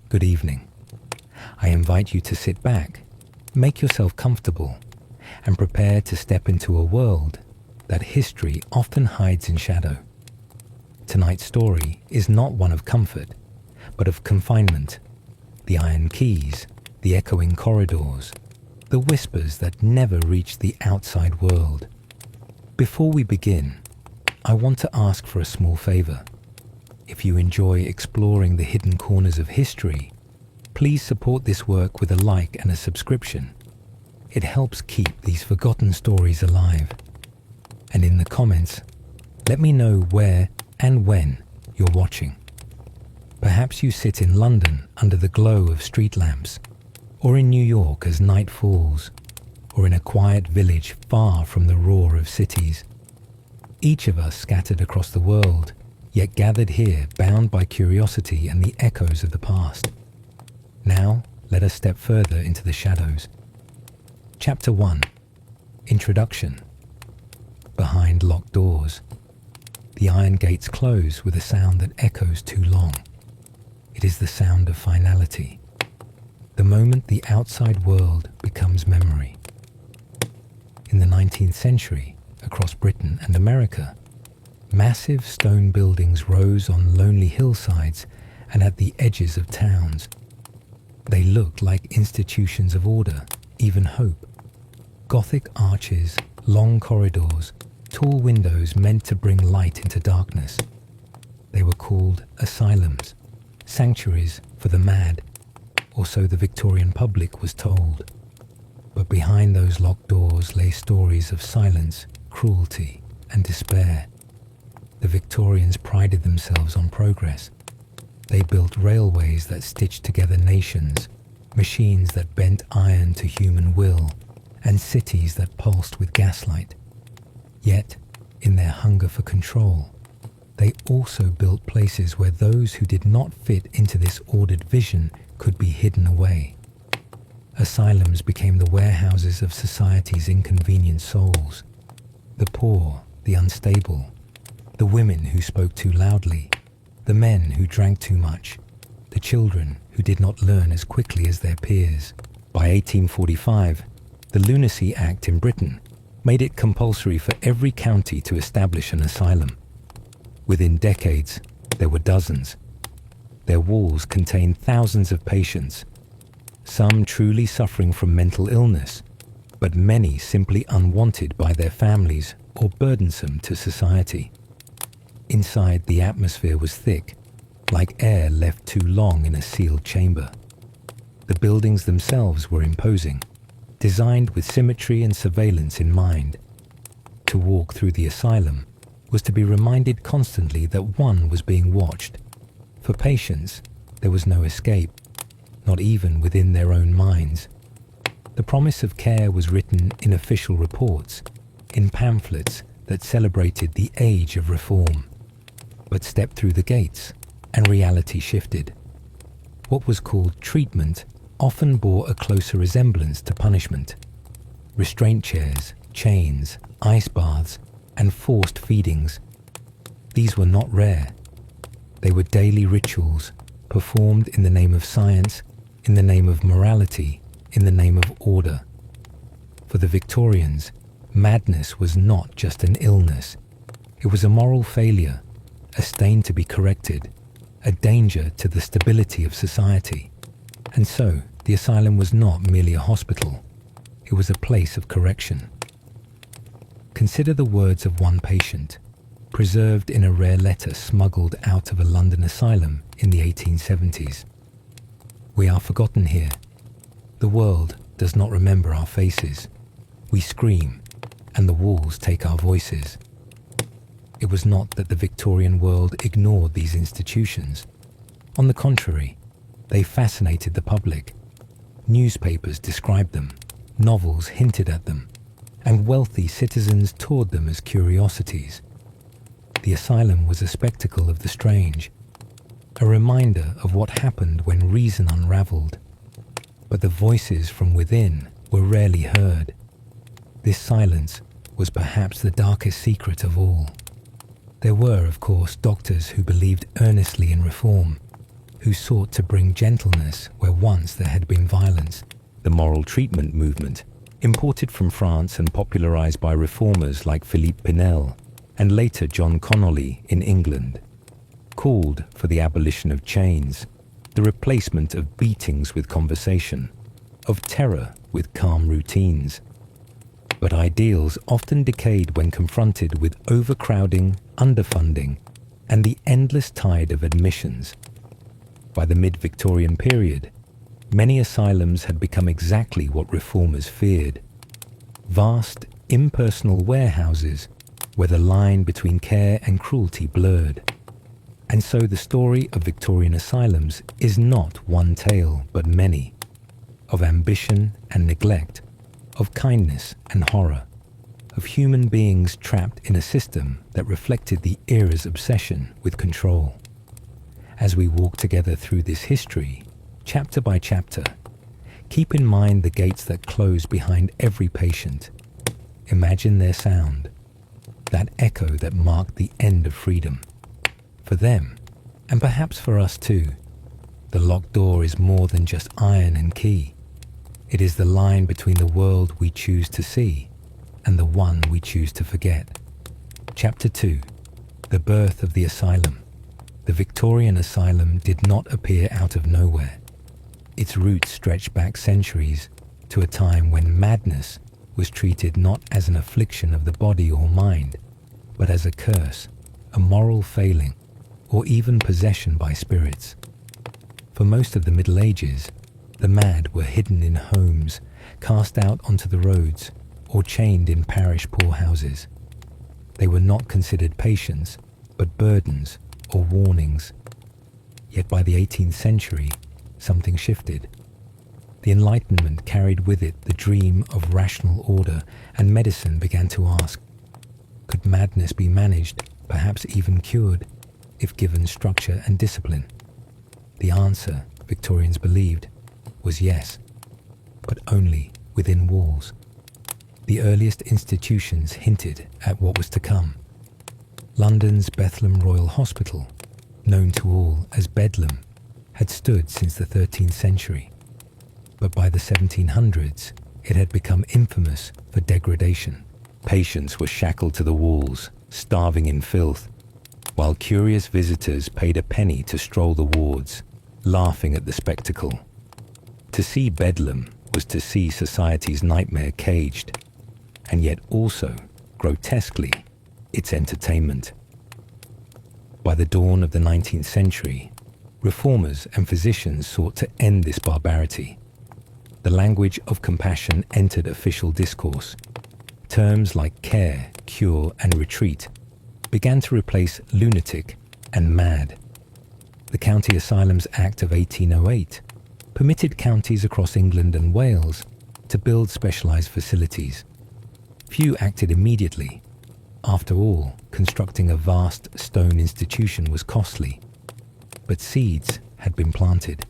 good evening. I invite you to sit back, make yourself comfortable, and prepare to step into a world that history often hides in shadow. Tonight's story is not one of comfort, but of confinement, the iron keys, the echoing corridors, the whispers that never reach the outside world. Before we begin, I want to ask for a small favor. If you enjoy exploring the hidden corners of history, please support this work with a like and a subscription. It helps keep these forgotten stories alive. And in the comments, let me know where and when you're watching. Perhaps you sit in London under the glow of street lamps, or in New York as night falls, or in a quiet village far from the roar of cities. Each of us scattered across the world, yet gathered here bound by curiosity and the echoes of the past. Now, let us step further into the shadows. Chapter 1. Introduction. Behind locked doors. The iron gates close with a sound that echoes too long. It is the sound of finality. The moment the outside world becomes memory. In the 19th century, across Britain and America, massive stone buildings rose on lonely hillsides and at the edges of towns. They looked like institutions of order, even hope. Gothic arches, long corridors, tall windows meant to bring light into darkness. They were called asylums, sanctuaries for the mad, or so the Victorian public was told. But behind those locked doors lay stories of silence, cruelty, and despair. The Victorians prided themselves on progress. They built railways that stitched together nations, machines that bent iron to human will, and cities that pulsed with gaslight. Yet, in their hunger for control, they also built places where those who did not fit into this ordered vision could be hidden away. Asylums became the warehouses of society's inconvenient souls. The poor, the unstable, the women who spoke too loudly, the men who drank too much, the children who did not learn as quickly as their peers. By 1845, the Lunacy Act in Britain made it compulsory for every county to establish an asylum. Within decades, there were dozens. Their walls contained thousands of patients, some truly suffering from mental illness, but many simply unwanted by their families or burdensome to society. Inside, the atmosphere was thick, like air left too long in a sealed chamber. The buildings themselves were imposing, designed with symmetry and surveillance in mind. To walk through the asylum was to be reminded constantly that one was being watched. For patients, there was no escape, not even within their own minds. The promise of care was written in official reports, in pamphlets that celebrated the age of reform. But step through the gates, and reality shifted. What was called treatment often bore a closer resemblance to punishment. Restraint chairs, chains, ice baths, and forced feedings. These were not rare. They were daily rituals, performed in the name of science, in the name of morality, in the name of order. For the Victorians, madness was not just an illness. It was a moral failure, a stain to be corrected, a danger to the stability of society. And so, the asylum was not merely a hospital. It was a place of correction. Consider the words of one patient, preserved in a rare letter smuggled out of a London asylum in the 1870s. "We are forgotten here. The world does not remember our faces. We scream, and the walls take our voices." It was not that the Victorian world ignored these institutions. On the contrary, they fascinated the public. Newspapers described them, novels hinted at them, and wealthy citizens toured them as curiosities. The asylum was a spectacle of the strange, a reminder of what happened when reason unraveled. But the voices from within were rarely heard. This silence was perhaps the darkest secret of all. There were, of course, doctors who believed earnestly in reform, who sought to bring gentleness where once there had been violence. The moral treatment movement, imported from France and popularized by reformers like Philippe Pinel and later John Connolly in England, called for the abolition of chains, the replacement of beatings with conversation, of terror with calm routines. But ideals often decayed when confronted with overcrowding, underfunding, and the endless tide of admissions. By the mid-Victorian period, many asylums had become exactly what reformers feared: vast, impersonal warehouses where the line between care and cruelty blurred. And so the story of Victorian asylums is not one tale, but many, of ambition and neglect, of kindness and horror, of human beings trapped in a system that reflected the era's obsession with control. As we walk together through this history, chapter by chapter, keep in mind the gates that close behind every patient. Imagine their sound, that echo that marked the end of freedom. For them, and perhaps for us too, the locked door is more than just iron and key. It is the line between the world we choose to see and the one we choose to forget. Chapter 2. The Birth of the Asylum. The Victorian asylum did not appear out of nowhere. Its roots stretch back centuries to a time when madness was treated not as an affliction of the body or mind, but as a curse, a moral failing, or even possession by spirits. For most of the Middle Ages, the mad were hidden in homes, cast out onto the roads, or chained in parish poorhouses. They were not considered patients, but burdens or warnings. Yet by the 18th century, something shifted. The Enlightenment carried with it the dream of rational order, and medicine began to ask, could madness be managed, perhaps even cured, if given structure and discipline? The answer, Victorians believed, was yes, but only within walls. The earliest institutions hinted at what was to come. London's Bethlem Royal Hospital, known to all as Bedlam, had stood since the 13th century, but by the 1700s it had become infamous for degradation. Patients were shackled to the walls, starving in filth, while curious visitors paid a penny to stroll the wards, laughing at the spectacle. To see Bedlam was to see society's nightmare caged, and yet also, grotesquely, its entertainment. By the dawn of the 19th century, reformers and physicians sought to end this barbarity. The language of compassion entered official discourse. Terms like care, cure, and retreat began to replace lunatic and mad. The County Asylums Act of 1808 permitted counties across England and Wales to build specialised facilities. Few acted immediately. After all, constructing a vast stone institution was costly. But seeds had been planted.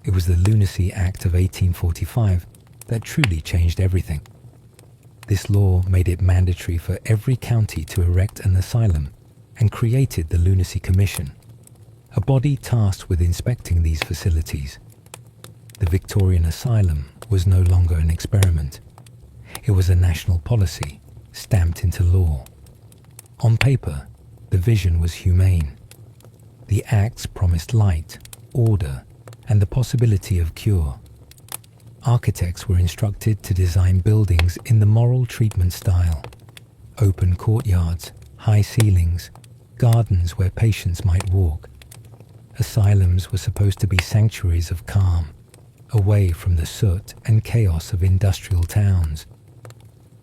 It was the Lunacy Act of 1845 that truly changed everything. This law made it mandatory for every county to erect an asylum and created the Lunacy Commission, a body tasked with inspecting these facilities. The Victorian asylum was no longer an experiment. It was a national policy, stamped into law. On paper, the vision was humane. The acts promised light, order, and the possibility of cure. Architects were instructed to design buildings in the moral treatment style: open courtyards, high ceilings, gardens where patients might walk. Asylums were supposed to be sanctuaries of calm, away from the soot and chaos of industrial towns.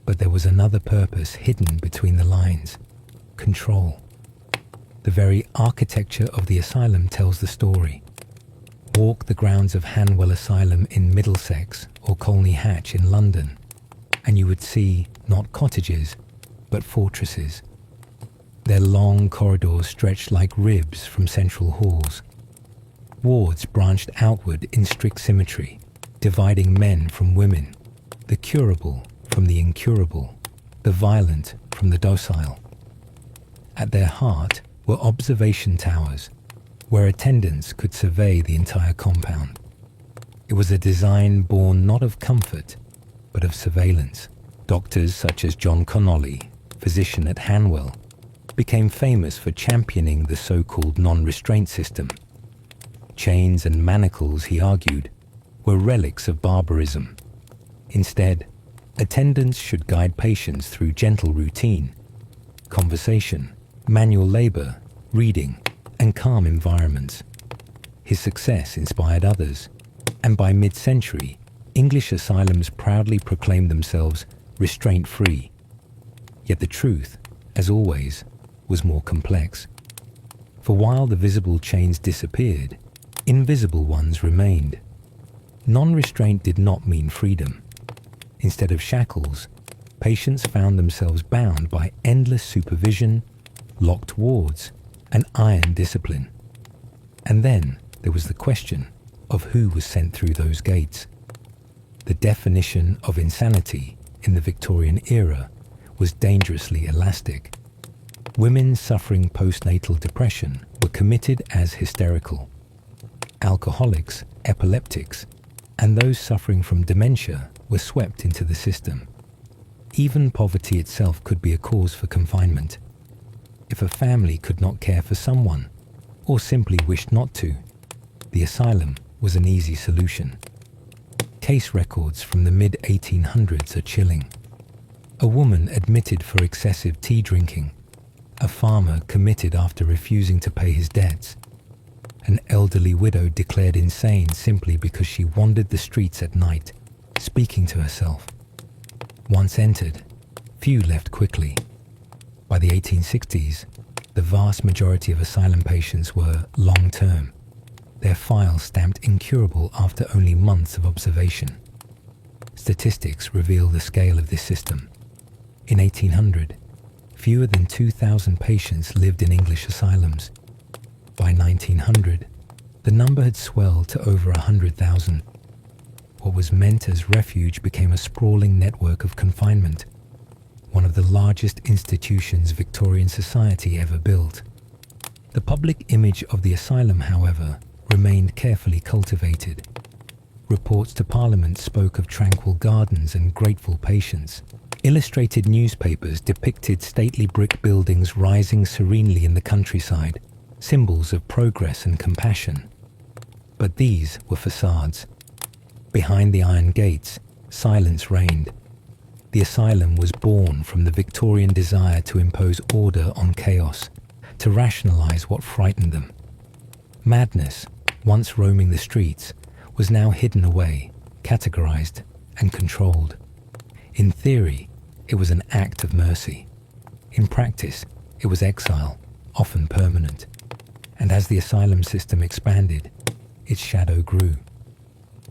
But there was another purpose hidden between the lines: control. The very architecture of the asylum tells the story. Walk the grounds of Hanwell Asylum in Middlesex or Colney Hatch in London, and you would see not cottages, but fortresses. Their long corridors stretched like ribs from central halls. Wards branched outward in strict symmetry, dividing men from women, the curable from the incurable, the violent from the docile. At their heart were observation towers, where attendants could survey the entire compound. It was a design born not of comfort, but of surveillance. Doctors such as John Connolly, physician at Hanwell, became famous for championing the so-called non-restraint system. Chains and manacles, he argued, were relics of barbarism. Instead, attendants should guide patients through gentle routine, conversation, manual labor, reading, and calm environments. His success inspired others, and by mid-century, English asylums proudly proclaimed themselves restraint-free. Yet the truth, as always, was more complex. For while the visible chains disappeared, invisible ones remained. Non-restraint did not mean freedom. Instead of shackles, patients found themselves bound by endless supervision, locked wards, and iron discipline. And then there was the question of who was sent through those gates. The definition of insanity in the Victorian era was dangerously elastic. Women suffering postnatal depression were committed as hysterical. Alcoholics, epileptics, and those suffering from dementia were swept into the system. Even poverty itself could be a cause for confinement. If a family could not care for someone, or simply wished not to, the asylum was an easy solution. Case records from the mid-1800s are chilling. A woman admitted for excessive tea drinking, a farmer committed after refusing to pay his debts, an elderly widow declared insane simply because she wandered the streets at night, speaking to herself. Once entered, few left quickly. By the 1860s, the vast majority of asylum patients were long-term, their files stamped incurable after only months of observation. Statistics reveal the scale of this system. In 1800, fewer than 2,000 patients lived in English asylums. By 1900, the number had swelled to over 100,000. What was meant as refuge became a sprawling network of confinement, one of the largest institutions Victorian society ever built. The public image of the asylum, however, remained carefully cultivated. Reports to Parliament spoke of tranquil gardens and grateful patients. Illustrated newspapers depicted stately brick buildings rising serenely in the countryside, symbols of progress and compassion. But these were facades. Behind the iron gates, silence reigned. The asylum was born from the Victorian desire to impose order on chaos, to rationalize what frightened them. Madness, once roaming the streets, was now hidden away, categorized, and controlled. In theory, it was an act of mercy. In practice, it was exile, often permanent. And as the asylum system expanded, its shadow grew.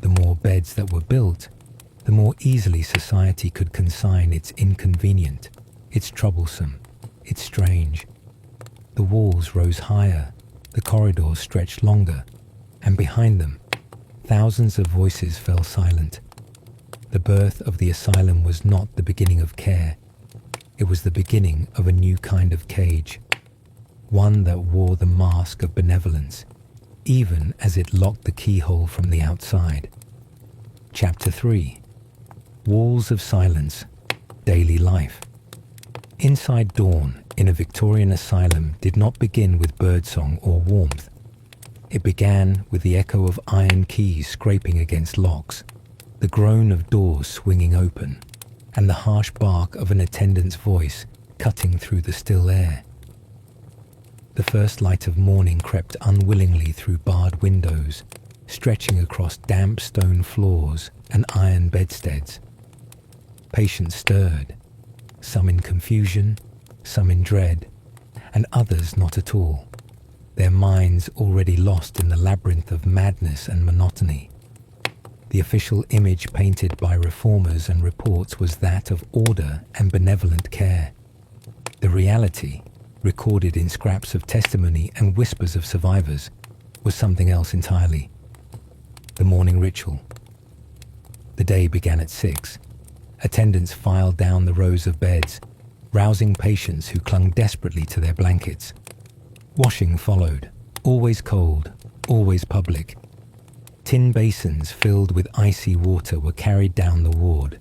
The more beds that were built, the more easily society could consign its inconvenient, its troublesome, its strange. The walls rose higher, the corridors stretched longer, and behind them, thousands of voices fell silent. The birth of the asylum was not the beginning of care. It was the beginning of a new kind of cage, one that wore the mask of benevolence, even as it locked the keyhole from the outside. Chapter 3. Walls of Silence, Daily Life. Inside dawn in a Victorian asylum did not begin with birdsong or warmth. It began with the echo of iron keys scraping against locks, the groan of doors swinging open, and the harsh bark of an attendant's voice cutting through the still air. The first light of morning crept unwillingly through barred windows, stretching across damp stone floors and iron bedsteads. Patients stirred, some in confusion, some in dread, and others not at all, their minds already lost in the labyrinth of madness and monotony. The official image painted by reformers and reports was that of order and benevolent care. The reality, recorded in scraps of testimony and whispers of survivors, was something else entirely. The morning ritual. The day began at 6. Attendants filed down the rows of beds, rousing patients who clung desperately to their blankets. Washing followed, Always cold, always public. Tin basins filled with icy water were carried down the ward,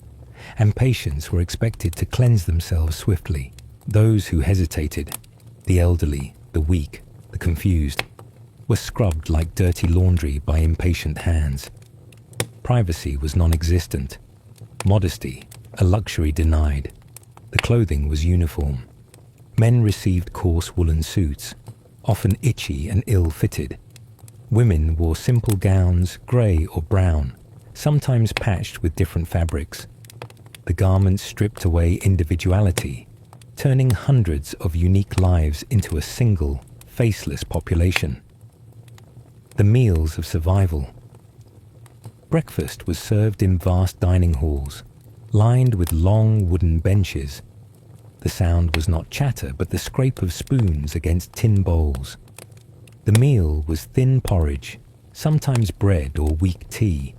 and patients were expected to cleanse themselves swiftly. Those who hesitated, the elderly, the weak, the confused, were scrubbed like dirty laundry by impatient hands. Privacy was non-existent. Modesty, a luxury denied. The clothing was uniform. Men received coarse woolen suits, often itchy and ill-fitted. Women wore simple gowns, grey or brown, sometimes patched with different fabrics. The garments stripped away individuality, turning hundreds of unique lives into a single, faceless population. The meals of survival. Breakfast was served in vast dining halls, lined with long wooden benches. The sound was not chatter, but the scrape of spoons against tin bowls. The meal was thin porridge, sometimes bread or weak tea.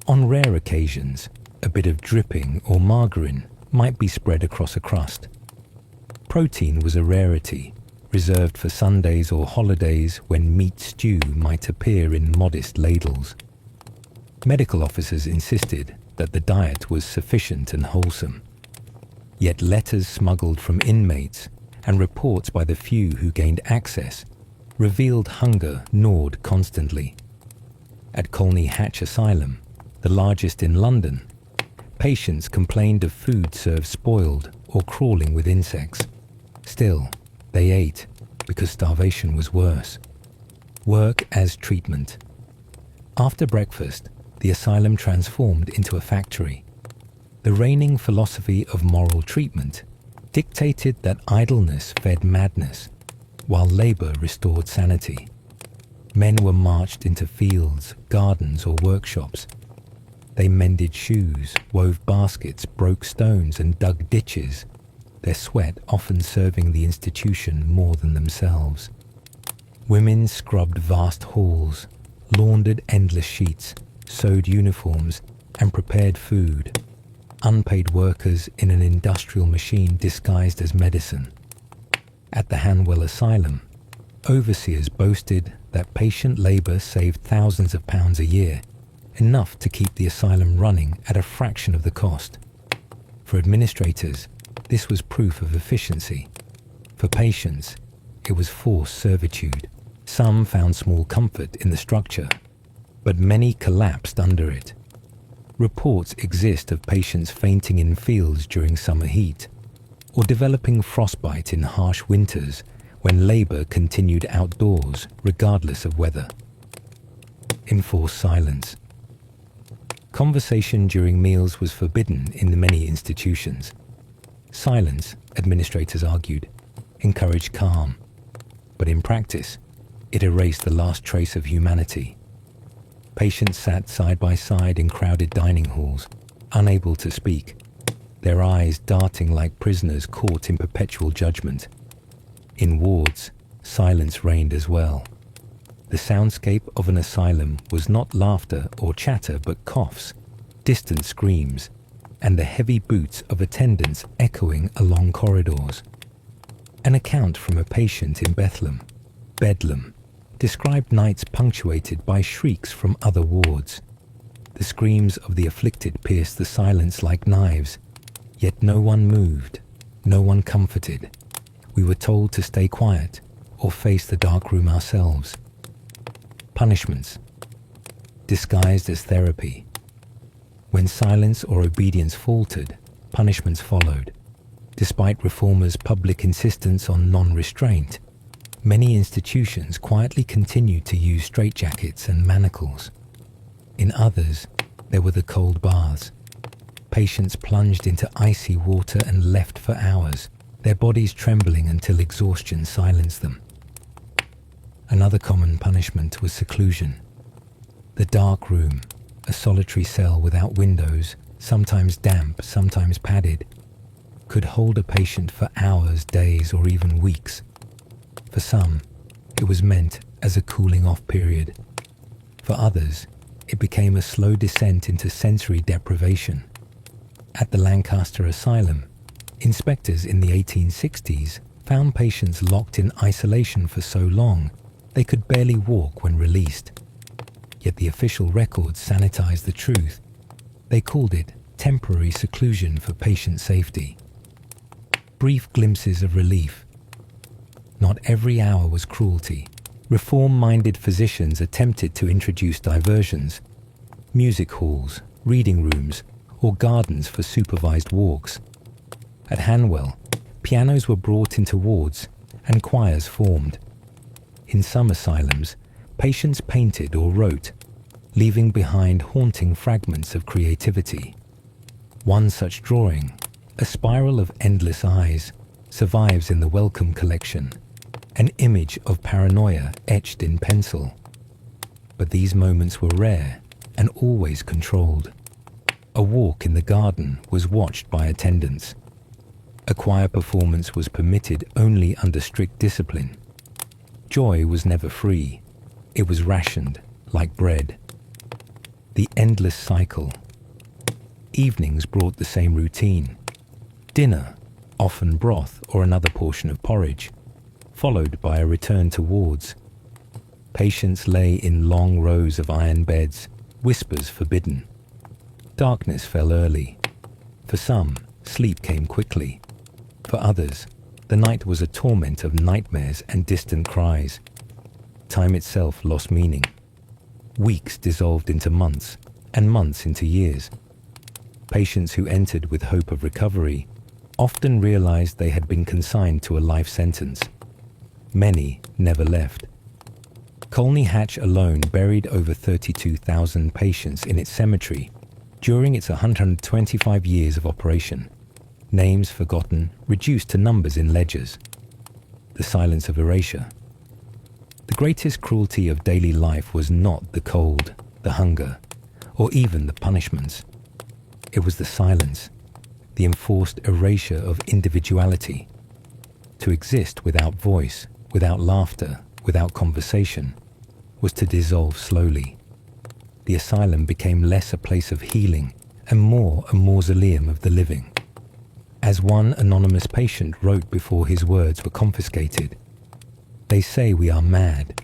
On rare occasions, a bit of dripping or margarine might be spread across a crust. Protein was a rarity, reserved for Sundays or holidays when meat stew might appear in modest ladles. Medical officers insisted that the diet was sufficient and wholesome. Yet letters smuggled from inmates and reports by the few who gained access revealed hunger gnawed constantly. At Colney Hatch Asylum, the largest in London, patients complained of food served spoiled or crawling with insects. Still, they ate because starvation was worse. Work as treatment. After breakfast, the asylum transformed into a factory. The reigning philosophy of moral treatment dictated that idleness fed madness, while labour restored sanity. Men were marched into fields, gardens or workshops. They mended shoes, wove baskets, broke stones and dug ditches, their sweat often serving the institution more than themselves. Women scrubbed vast halls, laundered endless sheets, sewed uniforms and prepared food. Unpaid workers in an industrial machine disguised as medicine. At the Hanwell Asylum, overseers boasted that patient labour saved thousands of pounds a year, enough to keep the asylum running at a fraction of the cost. For administrators, this was proof of efficiency. For patients, it was forced servitude. Some found small comfort in the structure, but many collapsed under it. Reports exist of patients fainting in fields during summer heat, or developing frostbite in harsh winters when labour continued outdoors regardless of weather. Enforced silence. Conversation during meals was forbidden in many institutions. Silence, administrators argued, encouraged calm, but in practice, it erased the last trace of humanity. Patients sat side by side in crowded dining halls, unable to speak, their eyes darting like prisoners caught in perpetual judgment. In wards, silence reigned as well. The soundscape of an asylum was not laughter or chatter but coughs, distant screams, and the heavy boots of attendants echoing along corridors. An account from a patient in Bedlam, described nights punctuated by shrieks from other wards. The screams of the afflicted pierced the silence like knives, yet no one moved, no one comforted. We were told to stay quiet or face the dark room ourselves. Punishments, disguised as therapy. When silence or obedience faltered, punishments followed. Despite reformers' public insistence on non-restraint, many institutions quietly continued to use straitjackets and manacles. In others, there were the cold baths. Patients plunged into icy water and left for hours, their bodies trembling until exhaustion silenced them. Another common punishment was seclusion. The dark room, a solitary cell without windows, sometimes damp, sometimes padded, could hold a patient for hours, days, or even weeks. For some, it was meant as a cooling-off period. For others, it became a slow descent into sensory deprivation. At the Lancaster Asylum, inspectors in the 1860s found patients locked in isolation for so long They could barely walk when released. Yet the official records sanitized the truth. They called it temporary seclusion for patient safety. Brief glimpses of relief. Not every hour was cruelty. Reform-minded physicians attempted to introduce diversions, music halls, reading rooms, or gardens for supervised walks. At Hanwell, pianos were brought into wards and choirs formed. In some asylums, patients painted or wrote, leaving behind haunting fragments of creativity. One such drawing, a spiral of endless eyes, survives in the Wellcome collection, an image of paranoia etched in pencil. But these moments were rare and always controlled. A walk in the garden was watched by attendants. A choir performance was permitted only under strict discipline. Joy was never free. It was rationed, like bread. The endless cycle. Evenings brought the same routine. Dinner, often broth or another portion of porridge, followed by a return to wards. Patients lay in long rows of iron beds, whispers forbidden. Darkness fell early. For some, sleep came quickly. For others, the night was a torment of nightmares and distant cries. Time itself lost meaning. Weeks dissolved into months, and months into years. Patients who entered with hope of recovery often realized they had been consigned to a life sentence. Many never left. Colney Hatch alone buried over 32,000 patients in its cemetery during its 125 years of operation. Names forgotten, reduced to numbers in ledgers. The silence of erasure. The greatest cruelty of daily life was not the cold, the hunger, or even the punishments. It was the silence, the enforced erasure of individuality. To exist without voice, without laughter, without conversation, was to dissolve slowly. The asylum became less a place of healing and more a mausoleum of the living. As one anonymous patient wrote before his words were confiscated, "They say we are mad,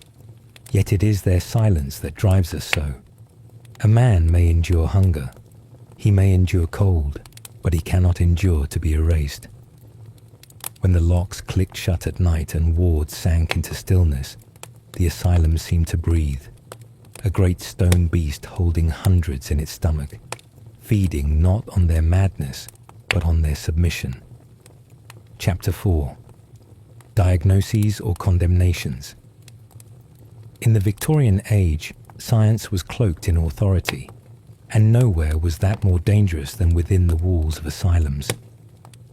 yet it is their silence that drives us so. A man may endure hunger, he may endure cold, but he cannot endure to be erased." When the locks clicked shut at night and wards sank into stillness, the asylum seemed to breathe. A great stone beast holding hundreds in its stomach, feeding not on their madness, but on their submission. Chapter 4. Diagnoses or condemnations. In the Victorian age, science was cloaked in authority, and nowhere was that more dangerous than within the walls of asylums.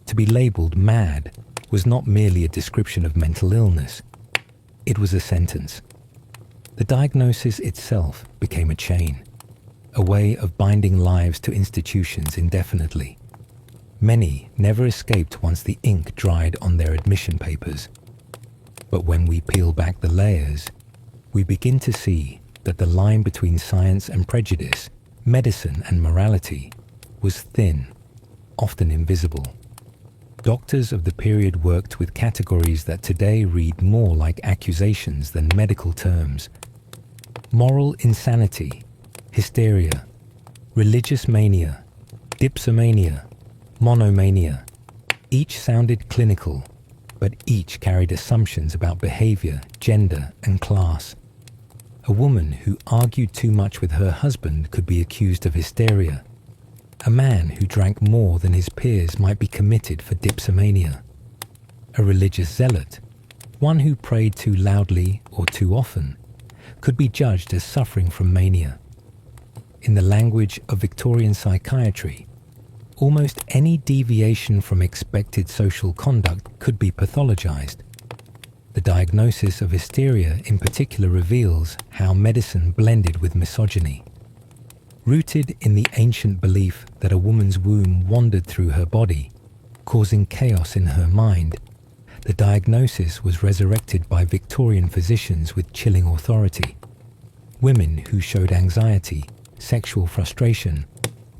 To be labelled mad was not merely a description of mental illness. It was a sentence. The diagnosis itself became a chain, a way of binding lives to institutions indefinitely. Many never escaped once the ink dried on their admission papers. But when we peel back the layers, we begin to see that the line between science and prejudice, medicine and morality, was thin, often invisible. Doctors of the period worked with categories that today read more like accusations than medical terms. Moral insanity, hysteria, religious mania, dipsomania, monomania. Each sounded clinical, but each carried assumptions about behavior, gender, and class. A woman who argued too much with her husband could be accused of hysteria. A man who drank more than his peers might be committed for dipsomania. A religious zealot, one who prayed too loudly or too often, could be judged as suffering from mania. In the language of Victorian psychiatry, almost any deviation from expected social conduct could be pathologized. The diagnosis of hysteria in particular reveals how medicine blended with misogyny. Rooted in the ancient belief that a woman's womb wandered through her body, causing chaos in her mind, the diagnosis was resurrected by Victorian physicians with chilling authority. Women who showed anxiety, sexual frustration,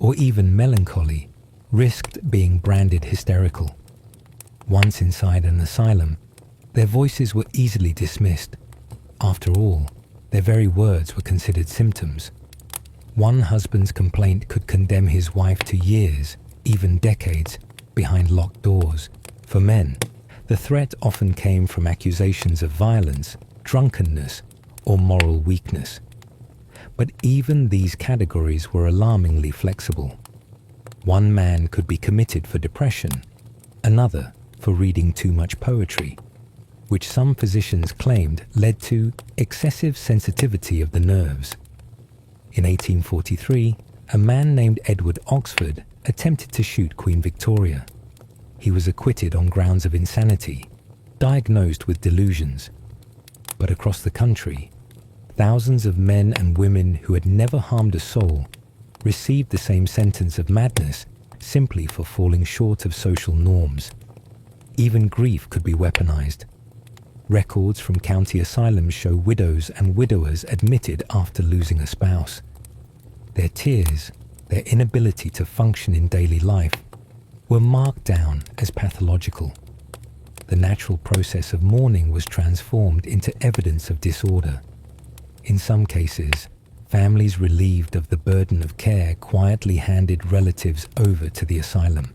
or even melancholy risked being branded hysterical. Once inside an asylum, their voices were easily dismissed. After all, their very words were considered symptoms. One husband's complaint could condemn his wife to years, even decades, behind locked doors. For men, the threat often came from accusations of violence, drunkenness, or moral weakness. But even these categories were alarmingly flexible. One man could be committed for depression, another for reading too much poetry, which some physicians claimed led to excessive sensitivity of the nerves. In 1843, a man named Edward Oxford attempted to shoot Queen Victoria. He was acquitted on grounds of insanity, diagnosed with delusions. But across the country, thousands of men and women who had never harmed a soul received the same sentence of madness simply for falling short of social norms. Even grief could be weaponized. Records from county asylums show widows and widowers admitted after losing a spouse. Their tears, their inability to function in daily life, were marked down as pathological. The natural process of mourning was transformed into evidence of disorder. In some cases, families relieved of the burden of care quietly handed relatives over to the asylum,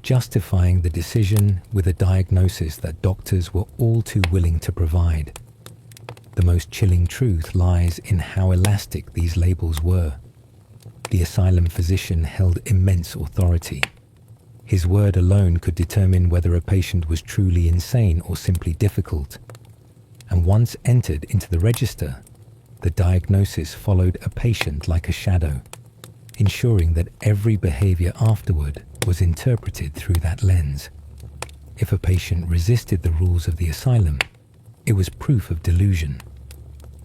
justifying the decision with a diagnosis that doctors were all too willing to provide. The most chilling truth lies in how elastic these labels were. The asylum physician held immense authority. His word alone could determine whether a patient was truly insane or simply difficult. And once entered into the register, the diagnosis followed a patient like a shadow, ensuring that every behavior afterward was interpreted through that lens. If a patient resisted the rules of the asylum, it was proof of delusion.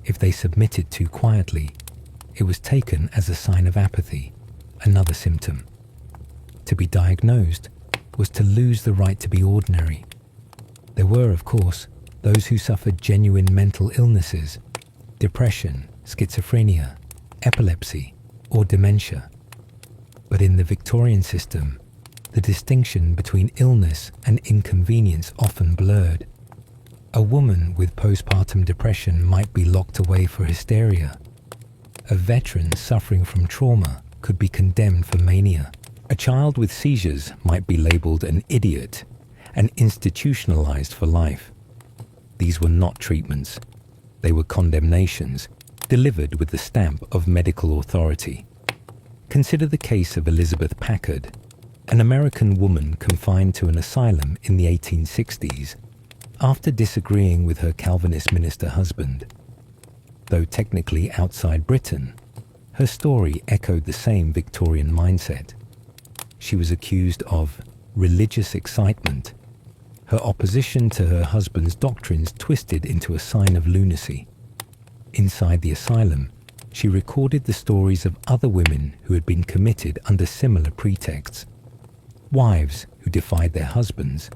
If they submitted too quietly, it was taken as a sign of apathy, another symptom. To be diagnosed was to lose the right to be ordinary. There were, of course, those who suffered genuine mental illnesses, depression, schizophrenia, epilepsy, or dementia. But in the Victorian system, the distinction between illness and inconvenience often blurred. A woman with postpartum depression might be locked away for hysteria. A veteran suffering from trauma could be condemned for mania. A child with seizures might be labeled an idiot and institutionalized for life. These were not treatments. They were condemnations, delivered with the stamp of medical authority. Consider the case of Elizabeth Packard, an American woman confined to an asylum in the 1860s after disagreeing with her Calvinist minister husband. Though technically outside Britain, her story echoed the same Victorian mindset. She was accused of religious excitement, her opposition to her husband's doctrines twisted into a sign of lunacy. Inside the asylum, she recorded the stories of other women who had been committed under similar pretexts. Wives who defied their husbands,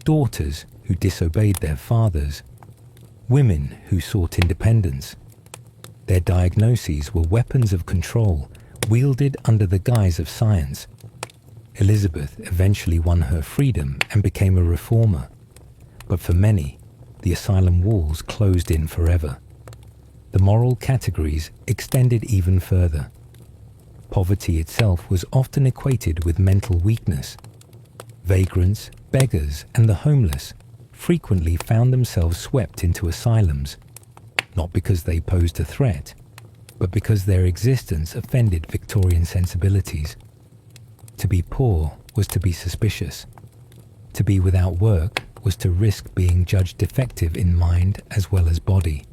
daughters who disobeyed their fathers, women who sought independence. Their diagnoses were weapons of control wielded under the guise of science. Elizabeth eventually won her freedom and became a reformer. But for many, the asylum walls closed in forever. The moral categories extended even further. Poverty itself was often equated with mental weakness. Vagrants, beggars, and the homeless frequently found themselves swept into asylums, not because they posed a threat, but because their existence offended Victorian sensibilities. To be poor was to be suspicious. To be without work was to risk being judged defective in mind as well as body.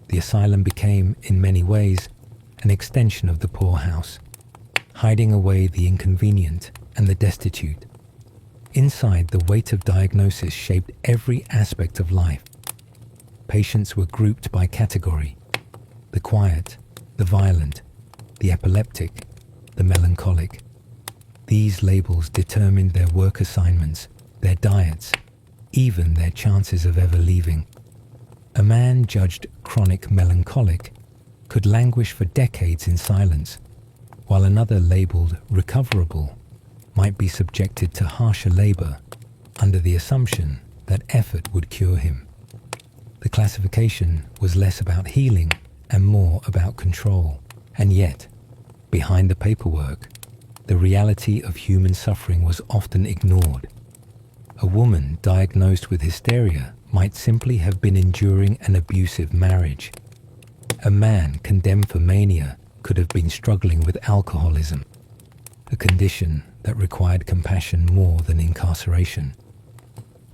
The asylum became, in many ways, an extension of the poorhouse, hiding away the inconvenient and the destitute. Inside, the weight of diagnosis shaped every aspect of life. Patients were grouped by category: the quiet, the violent, the epileptic, the melancholic. These labels determined their work assignments, their diets, even their chances of ever leaving. A man judged chronic melancholic could languish for decades in silence, while another labeled recoverable might be subjected to harsher labor under the assumption that effort would cure him. The classification was less about healing and more about control. And yet, behind the paperwork, the reality of human suffering was often ignored. A woman diagnosed with hysteria might simply have been enduring an abusive marriage. A man condemned for mania could have been struggling with alcoholism, a condition that required compassion more than incarceration.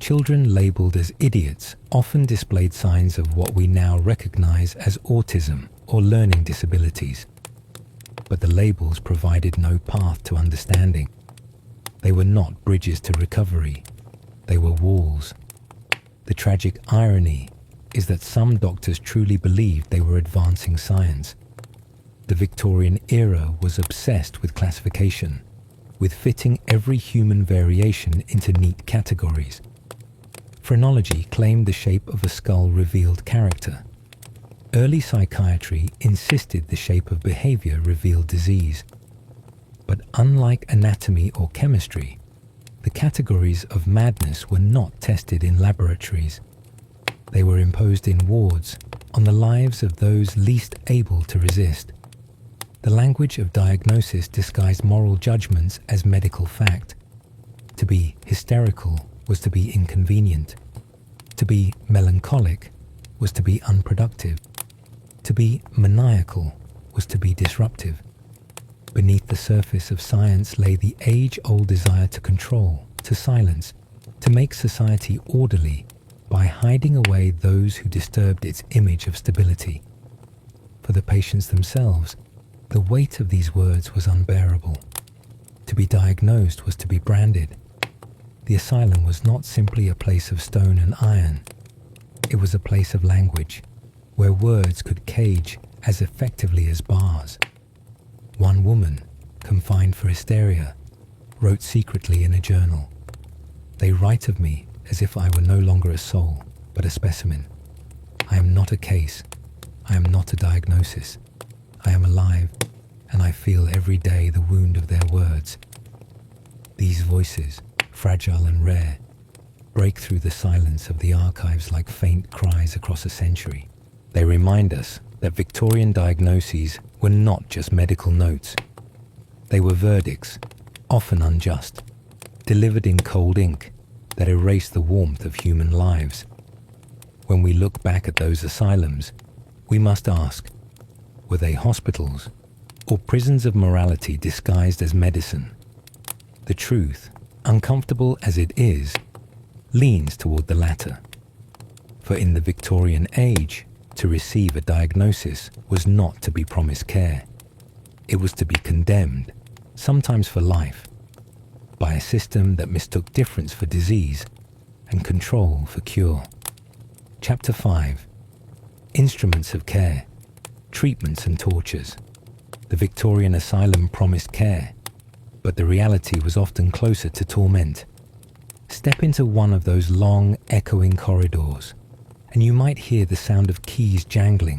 Children labeled as idiots often displayed signs of what we now recognize as autism or learning disabilities. But the labels provided no path to understanding. They were not bridges to recovery. They were walls. The tragic irony is that some doctors truly believed they were advancing science. The Victorian era was obsessed with classification, with fitting every human variation into neat categories. Phrenology claimed the shape of a skull revealed character. Early psychiatry insisted the shape of behavior revealed disease. But unlike anatomy or chemistry, the categories of madness were not tested in laboratories. They were imposed in wards on the lives of those least able to resist. The language of diagnosis disguised moral judgments as medical fact. To be hysterical was to be inconvenient. To be melancholic was to be unproductive. To be maniacal was to be disruptive. Beneath the surface of science lay the age-old desire to control, to silence, to make society orderly by hiding away those who disturbed its image of stability. For the patients themselves, the weight of these words was unbearable. To be diagnosed was to be branded. The asylum was not simply a place of stone and iron. It was a place of language, where words could cage as effectively as bars. One woman, confined for hysteria, wrote secretly in a journal, "They write of me as if I were no longer a soul, but a specimen. I am not a case. I am not a diagnosis. I am alive, and I feel every day the wound of their words." These voices, fragile and rare, break through the silence of the archives like faint cries across a century. They remind us that Victorian diagnoses were not just medical notes. They were verdicts, often unjust, delivered in cold ink that erased the warmth of human lives. When we look back at those asylums, we must ask, were they hospitals or prisons of morality disguised as medicine? The truth, uncomfortable as it is, leans toward the latter. For in the Victorian age, to receive a diagnosis was not to be promised care. It was to be condemned, sometimes for life, by a system that mistook difference for disease and control for cure. Chapter 5. Instruments of care, treatments and tortures. The Victorian asylum promised care, but the reality was often closer to torment. Step into one of those long, echoing corridors, and you might hear the sound of keys jangling,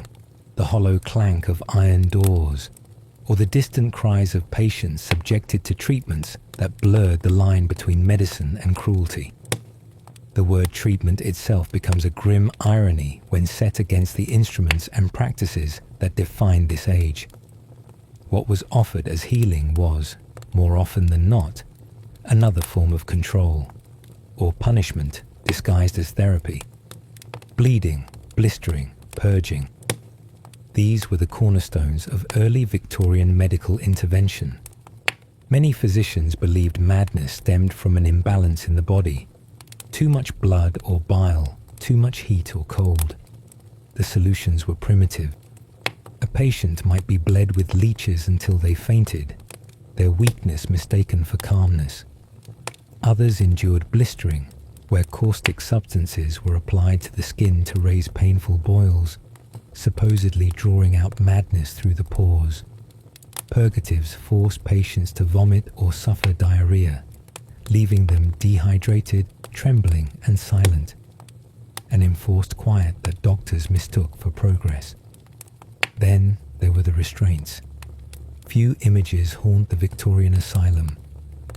the hollow clank of iron doors, or the distant cries of patients subjected to treatments that blurred the line between medicine and cruelty. The word treatment itself becomes a grim irony when set against the instruments and practices that defined this age. What was offered as healing was, more often than not, another form of control, or punishment disguised as therapy. Bleeding, blistering, purging. These were the cornerstones of early Victorian medical intervention. Many physicians believed madness stemmed from an imbalance in the body, too much blood or bile, too much heat or cold. The solutions were primitive. A patient might be bled with leeches until they fainted, their weakness mistaken for calmness. Others endured blistering, where caustic substances were applied to the skin to raise painful boils, supposedly drawing out madness through the pores. Purgatives forced patients to vomit or suffer diarrhea, leaving them dehydrated, trembling and silent, an enforced quiet that doctors mistook for progress. Then there were the restraints. Few images haunt the Victorian asylum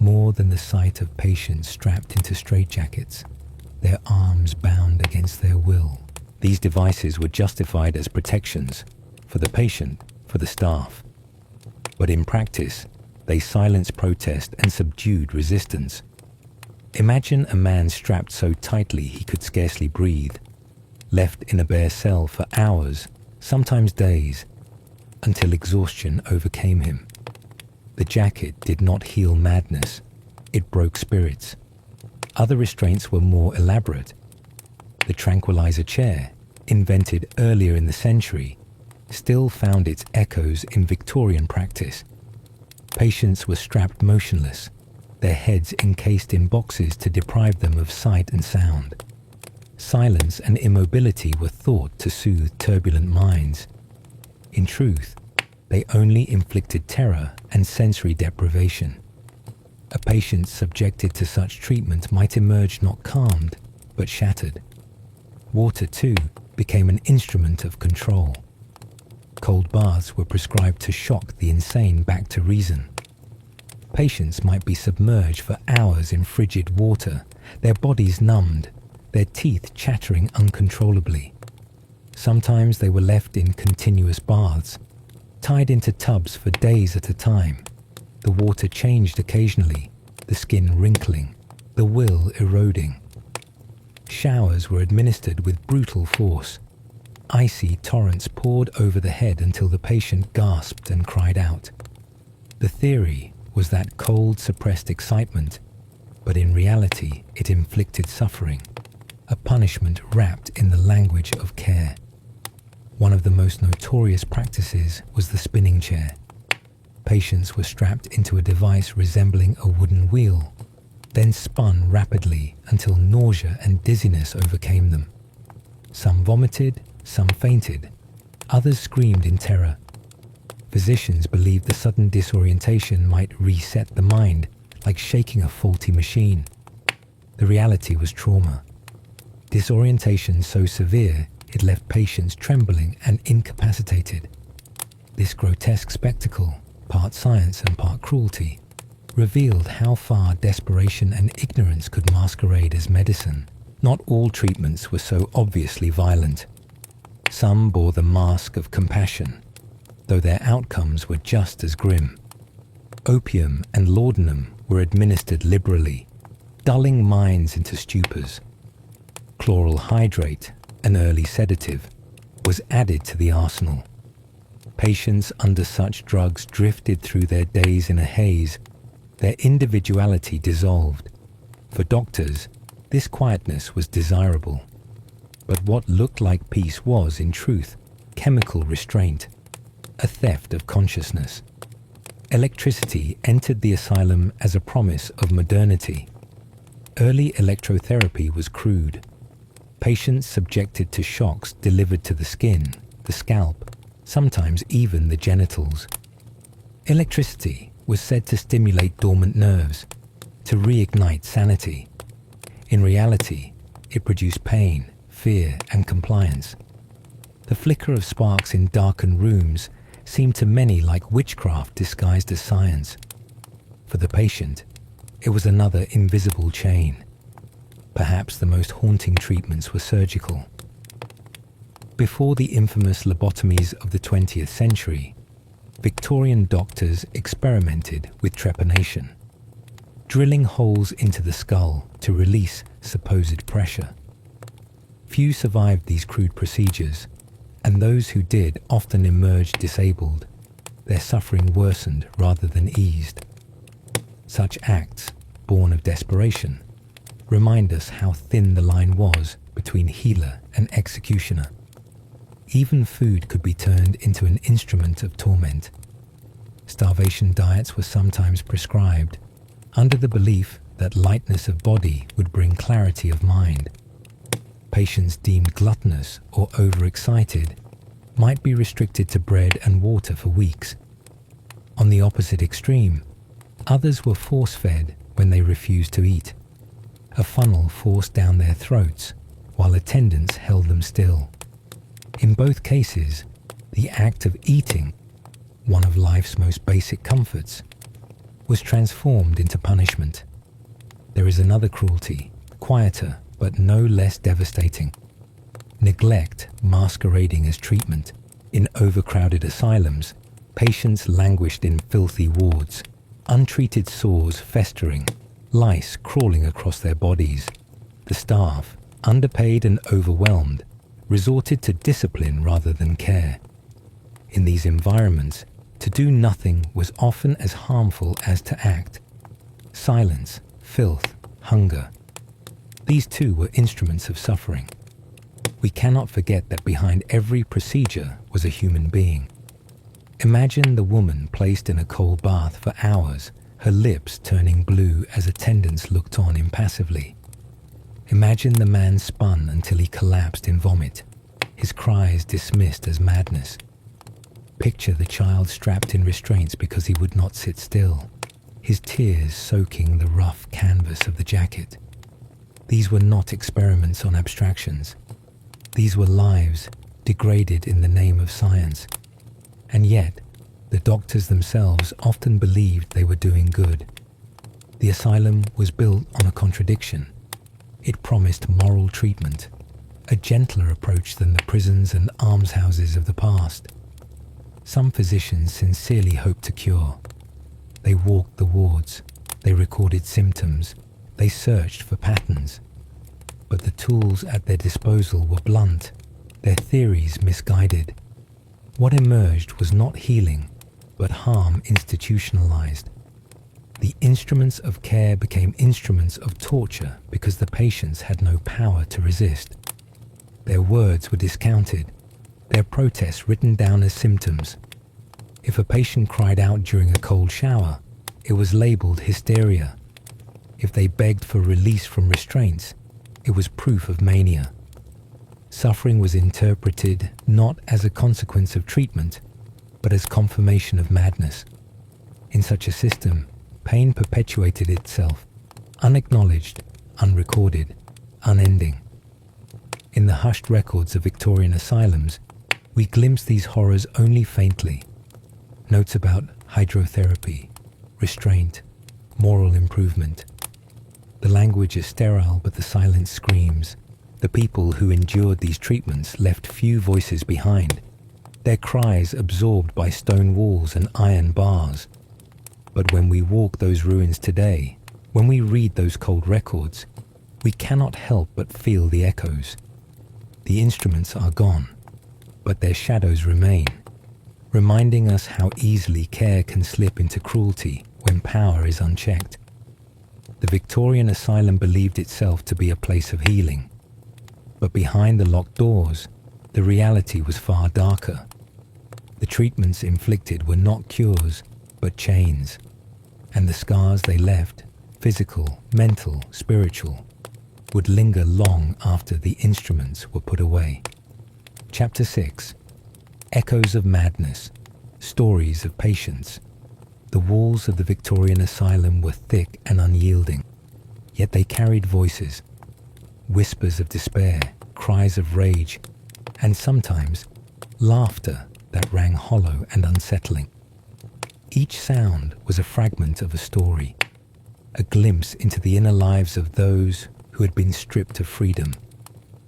more than the sight of patients strapped into straitjackets, their arms bound against their will, These devices were justified as protections for the patient, for the staff. But in practice, they silenced protest and subdued resistance. Imagine a man strapped so tightly he could scarcely breathe, left in a bare cell for hours, sometimes days, until exhaustion overcame him. The jacket did not heal madness, it broke spirits. Other restraints were more elaborate. The tranquilizer chair, invented earlier in the century, still found its echoes in Victorian practice. Patients were strapped motionless, their heads encased in boxes to deprive them of sight and sound. Silence and immobility were thought to soothe turbulent minds. In truth, they only inflicted terror and sensory deprivation. A patient subjected to such treatment might emerge not calmed, but shattered. Water, too, became an instrument of control. Cold baths were prescribed to shock the insane back to reason. Patients might be submerged for hours in frigid water, their bodies numbed, their teeth chattering uncontrollably. Sometimes they were left in continuous baths, tied into tubs for days at a time. The water changed occasionally, the skin wrinkling, the will eroding. Showers were administered with brutal force. Icy torrents poured over the head until the patient gasped and cried out. The theory was that cold suppressed excitement, but in reality it inflicted suffering, a punishment wrapped in the language of care. One of the most notorious practices was the spinning chair. Patients were strapped into a device resembling a wooden wheel, then spun rapidly until nausea and dizziness overcame them. Some vomited, some fainted, others screamed in terror. Physicians believed the sudden disorientation might reset the mind, like shaking a faulty machine. The reality was trauma. Disorientation so severe it left patients trembling and incapacitated. This grotesque spectacle, part science and part cruelty, revealed how far desperation and ignorance could masquerade as medicine. Not all treatments were so obviously violent. Some bore the mask of compassion, though their outcomes were just as grim. Opium and laudanum were administered liberally, dulling minds into stupors. Chloral hydrate, an early sedative, was added to the arsenal. Patients under such drugs drifted through their days in a haze, their individuality dissolved. For doctors, this quietness was desirable. But what looked like peace was, in truth, chemical restraint, a theft of consciousness. Electricity entered the asylum as a promise of modernity. Early electrotherapy was crude. Patients subjected to shocks delivered to the skin, the scalp, sometimes even the genitals. Electricity was said to stimulate dormant nerves, to reignite sanity. In reality, it produced pain, fear, and compliance. The flicker of sparks in darkened rooms seemed to many like witchcraft disguised as science. For the patient, it was another invisible chain. Perhaps the most haunting treatments were surgical. Before the infamous lobotomies of the 20th century, Victorian doctors experimented with trepanation, drilling holes into the skull to release supposed pressure. Few survived these crude procedures, and those who did often emerged disabled, their suffering worsened rather than eased. Such acts, born of desperation, remind us how thin the line was between healer and executioner. Even food could be turned into an instrument of torment. Starvation diets were sometimes prescribed, under the belief that lightness of body would bring clarity of mind. Patients deemed gluttonous or overexcited might be restricted to bread and water for weeks. On the opposite extreme, others were force-fed when they refused to eat. A funnel forced down their throats, while attendants held them still. In both cases, the act of eating, one of life's most basic comforts, was transformed into punishment. There is another cruelty, quieter but no less devastating. neglect masquerading as treatment. In overcrowded asylums, patients languished in filthy wards, untreated sores festering, lice crawling across their bodies. The staff, underpaid and overwhelmed, resorted to discipline rather than care. In these environments, to do nothing was often as harmful as to act. Silence, filth, hunger. These too were instruments of suffering. We cannot forget that behind every procedure was a human being. Imagine the woman placed in a cold bath for hours, her lips turning blue as attendants looked on impassively. Imagine the man spun until he collapsed in vomit, his cries dismissed as madness. Picture the child strapped in restraints because he would not sit still, his tears soaking the rough canvas of the jacket. These were not experiments on abstractions. These were lives degraded in the name of science. And yet, the doctors themselves often believed they were doing good. The asylum was built on a contradiction. It promised moral treatment, a gentler approach than the prisons and almshouses of the past. Some physicians sincerely hoped to cure. They walked the wards, they recorded symptoms, they searched for patterns. But the tools at their disposal were blunt, their theories misguided. What emerged was not healing, but harm institutionalized. The instruments of care became instruments of torture because the patients had no power to resist. Their words were discounted, their protests written down as symptoms. If a patient cried out during a cold shower, it was labeled hysteria. If they begged for release from restraints, it was proof of mania. Suffering was interpreted not as a consequence of treatment, but as confirmation of madness. In such a system, pain perpetuated itself, unacknowledged, unrecorded, unending. In the hushed records of Victorian asylums, we glimpse these horrors only faintly. Notes about hydrotherapy, restraint, moral improvement. The language is sterile, but the silence screams. The people who endured these treatments left few voices behind, their cries absorbed by stone walls and iron bars. But when we walk those ruins today, when we read those cold records, we cannot help but feel the echoes. The instruments are gone, but their shadows remain, reminding us how easily care can slip into cruelty when power is unchecked. The Victorian asylum believed itself to be a place of healing, but behind the locked doors, the reality was far darker. The treatments inflicted were not cures, but chains, and the scars they left, physical, mental, spiritual, would linger long after the instruments were put away. Chapter 6. Echoes of Madness, Stories of Patience. The walls of the Victorian asylum were thick and unyielding, yet they carried voices, whispers of despair, cries of rage, and sometimes laughter that rang hollow and unsettling. Each sound was a fragment of a story, a glimpse into the inner lives of those who had been stripped of freedom,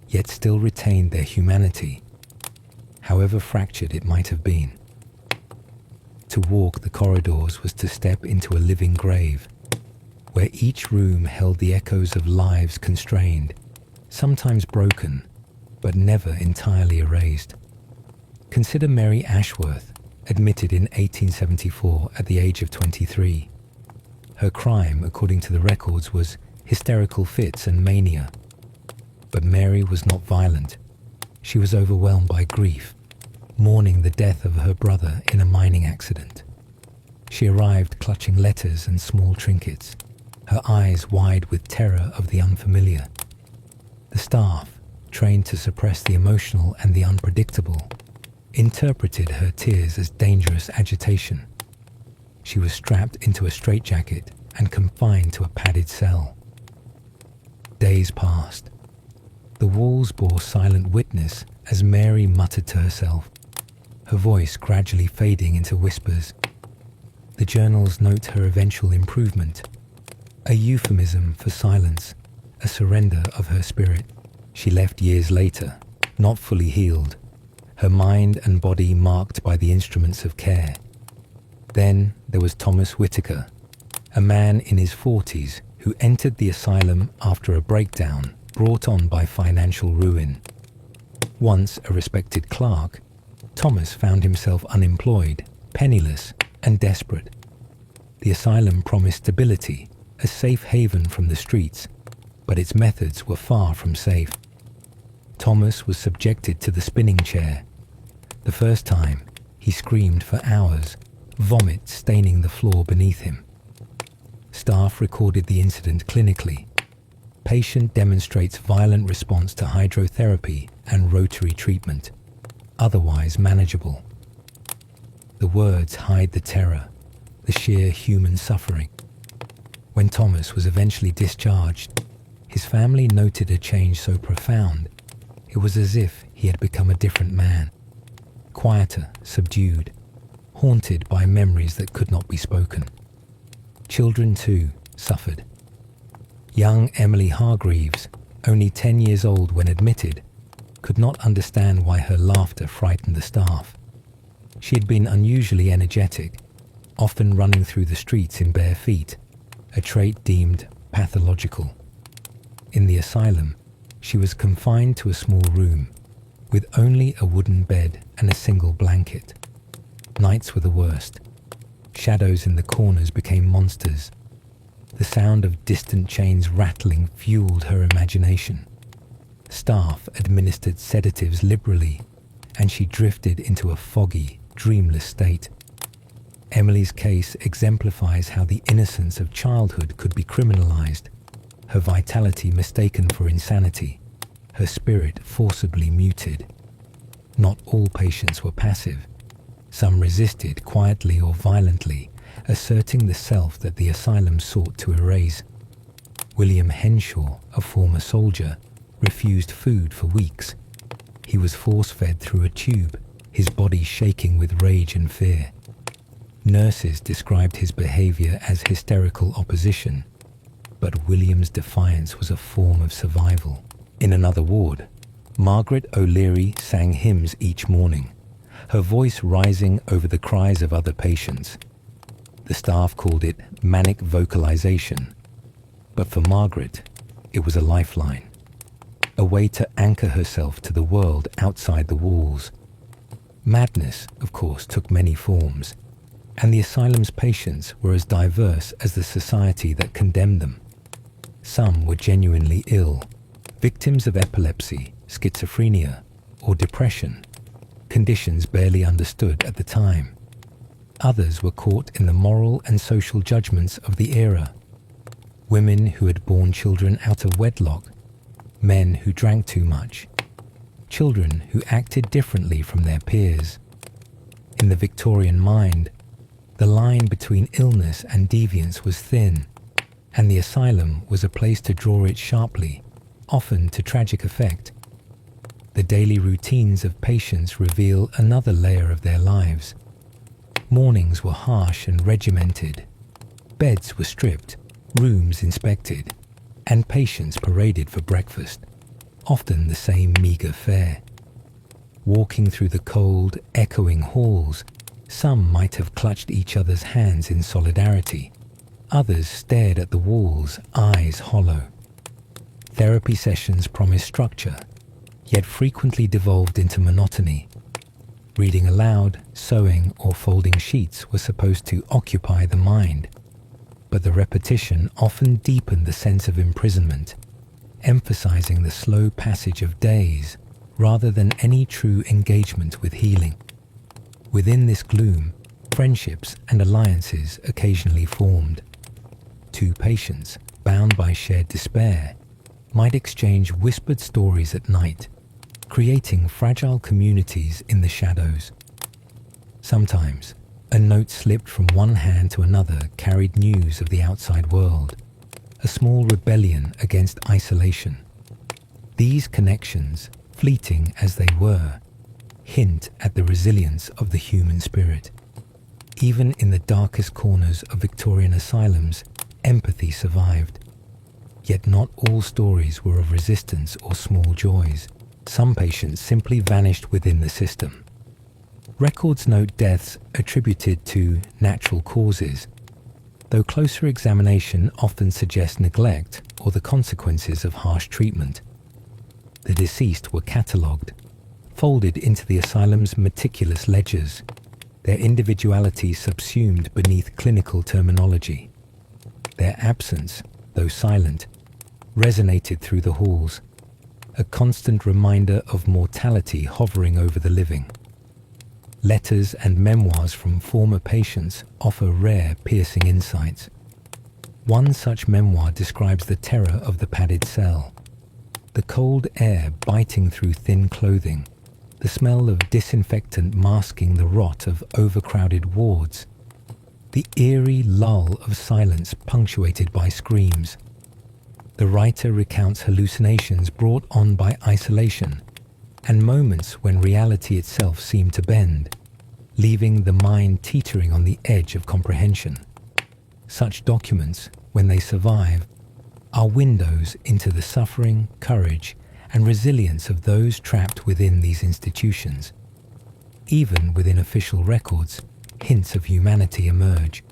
yet still retained their humanity, however fractured it might have been. To walk the corridors was to step into a living grave, where each room held the echoes of lives constrained, sometimes broken, but never entirely erased. Consider Mary Ashworth, admitted in 1874 at the age of 23. Her crime, according to the records, was hysterical fits and mania. But Mary was not violent. She was overwhelmed by grief, mourning the death of her brother in a mining accident. She arrived clutching letters and small trinkets, her eyes wide with terror of the unfamiliar. The staff, trained to suppress the emotional and the unpredictable, interpreted her tears as dangerous agitation. She was strapped into a straitjacket and confined to a padded cell. Days passed. The walls bore silent witness as Mary muttered to herself, her voice gradually fading into whispers. The journals note her eventual improvement, a euphemism for silence, a surrender of her spirit. She left years later, not fully healed, her mind and body marked by the instruments of care. Then there was Thomas Whitaker, a man in his 40s who entered the asylum after a breakdown brought on by financial ruin. Once a respected clerk, Thomas found himself unemployed, penniless, and desperate. The asylum promised stability, a safe haven from the streets, but its methods were far from safe. Thomas was subjected to the spinning chair. The first time, he screamed for hours, vomit staining the floor beneath him. Staff recorded the incident clinically. Patient demonstrates violent response to hydrotherapy and rotary treatment, otherwise manageable. The words hide the terror, the sheer human suffering. When Thomas was eventually discharged, his family noted a change so profound, it was as if he had become a different man, quieter, subdued, haunted by memories that could not be spoken. Children, too, suffered. Young Emily Hargreaves, only 10 years old when admitted, could not understand why her laughter frightened the staff. She had been unusually energetic, often running through the streets in bare feet, a trait deemed pathological. In the asylum, she was confined to a small room, with only a wooden bed and a single blanket. Nights were the worst. Shadows in the corners became monsters. The sound of distant chains rattling fueled her imagination. Staff administered sedatives liberally, and she drifted into a foggy, dreamless state. Emily's case exemplifies how the innocence of childhood could be criminalized, her vitality mistaken for insanity, her spirit forcibly muted. Not all patients were passive. Some resisted quietly or violently, asserting the self that the asylum sought to erase. William Henshaw, a former soldier, refused food for weeks. He was force-fed through a tube, his body shaking with rage and fear. Nurses described his behavior as hysterical opposition, but William's defiance was a form of survival. In another ward, Margaret O'Leary sang hymns each morning, her voice rising over the cries of other patients. The staff called it manic vocalization, but for Margaret, it was a lifeline, a way to anchor herself to the world outside the walls. Madness, of course, took many forms, and the asylum's patients were as diverse as the society that condemned them. Some were genuinely ill, victims of epilepsy, schizophrenia, or depression, conditions barely understood at the time. Others were caught in the moral and social judgments of the era. Women who had borne children out of wedlock, men who drank too much, children who acted differently from their peers. In the Victorian mind, the line between illness and deviance was thin, and the asylum was a place to draw it sharply, often to tragic effect. The daily routines of patients reveal another layer of their lives. Mornings were harsh and regimented. Beds were stripped, rooms inspected, and patients paraded for breakfast, often the same meagre fare. Walking through the cold, echoing halls, some might have clutched each other's hands in solidarity. Others stared at the walls, eyes hollow. Therapy sessions promised structure, yet frequently devolved into monotony. Reading aloud, sewing, or folding sheets were supposed to occupy the mind, but the repetition often deepened the sense of imprisonment, emphasizing the slow passage of days rather than any true engagement with healing. Within this gloom, friendships and alliances occasionally formed. Two patients, bound by shared despair, might exchange whispered stories at night, creating fragile communities in the shadows. Sometimes, a note slipped from one hand to another carried news of the outside world, a small rebellion against isolation. These connections, fleeting as they were, hint at the resilience of the human spirit. Even in the darkest corners of Victorian asylums, empathy survived. Yet not all stories were of resistance or small joys. Some patients simply vanished within the system. Records note deaths attributed to natural causes, though closer examination often suggests neglect or the consequences of harsh treatment. The deceased were catalogued, folded into the asylum's meticulous ledgers, their individuality subsumed beneath clinical terminology. Their absence, though silent, resonated through the halls, a constant reminder of mortality hovering over the living. Letters and memoirs from former patients offer rare, piercing insights. One such memoir describes the terror of the padded cell, the cold air biting through thin clothing, the smell of disinfectant masking the rot of overcrowded wards, the eerie lull of silence punctuated by screams. The writer recounts hallucinations brought on by isolation and moments when reality itself seemed to bend, leaving the mind teetering on the edge of comprehension. Such documents, when they survive, are windows into the suffering, courage, and resilience of those trapped within these institutions. Even within official records, hints of humanity emerge.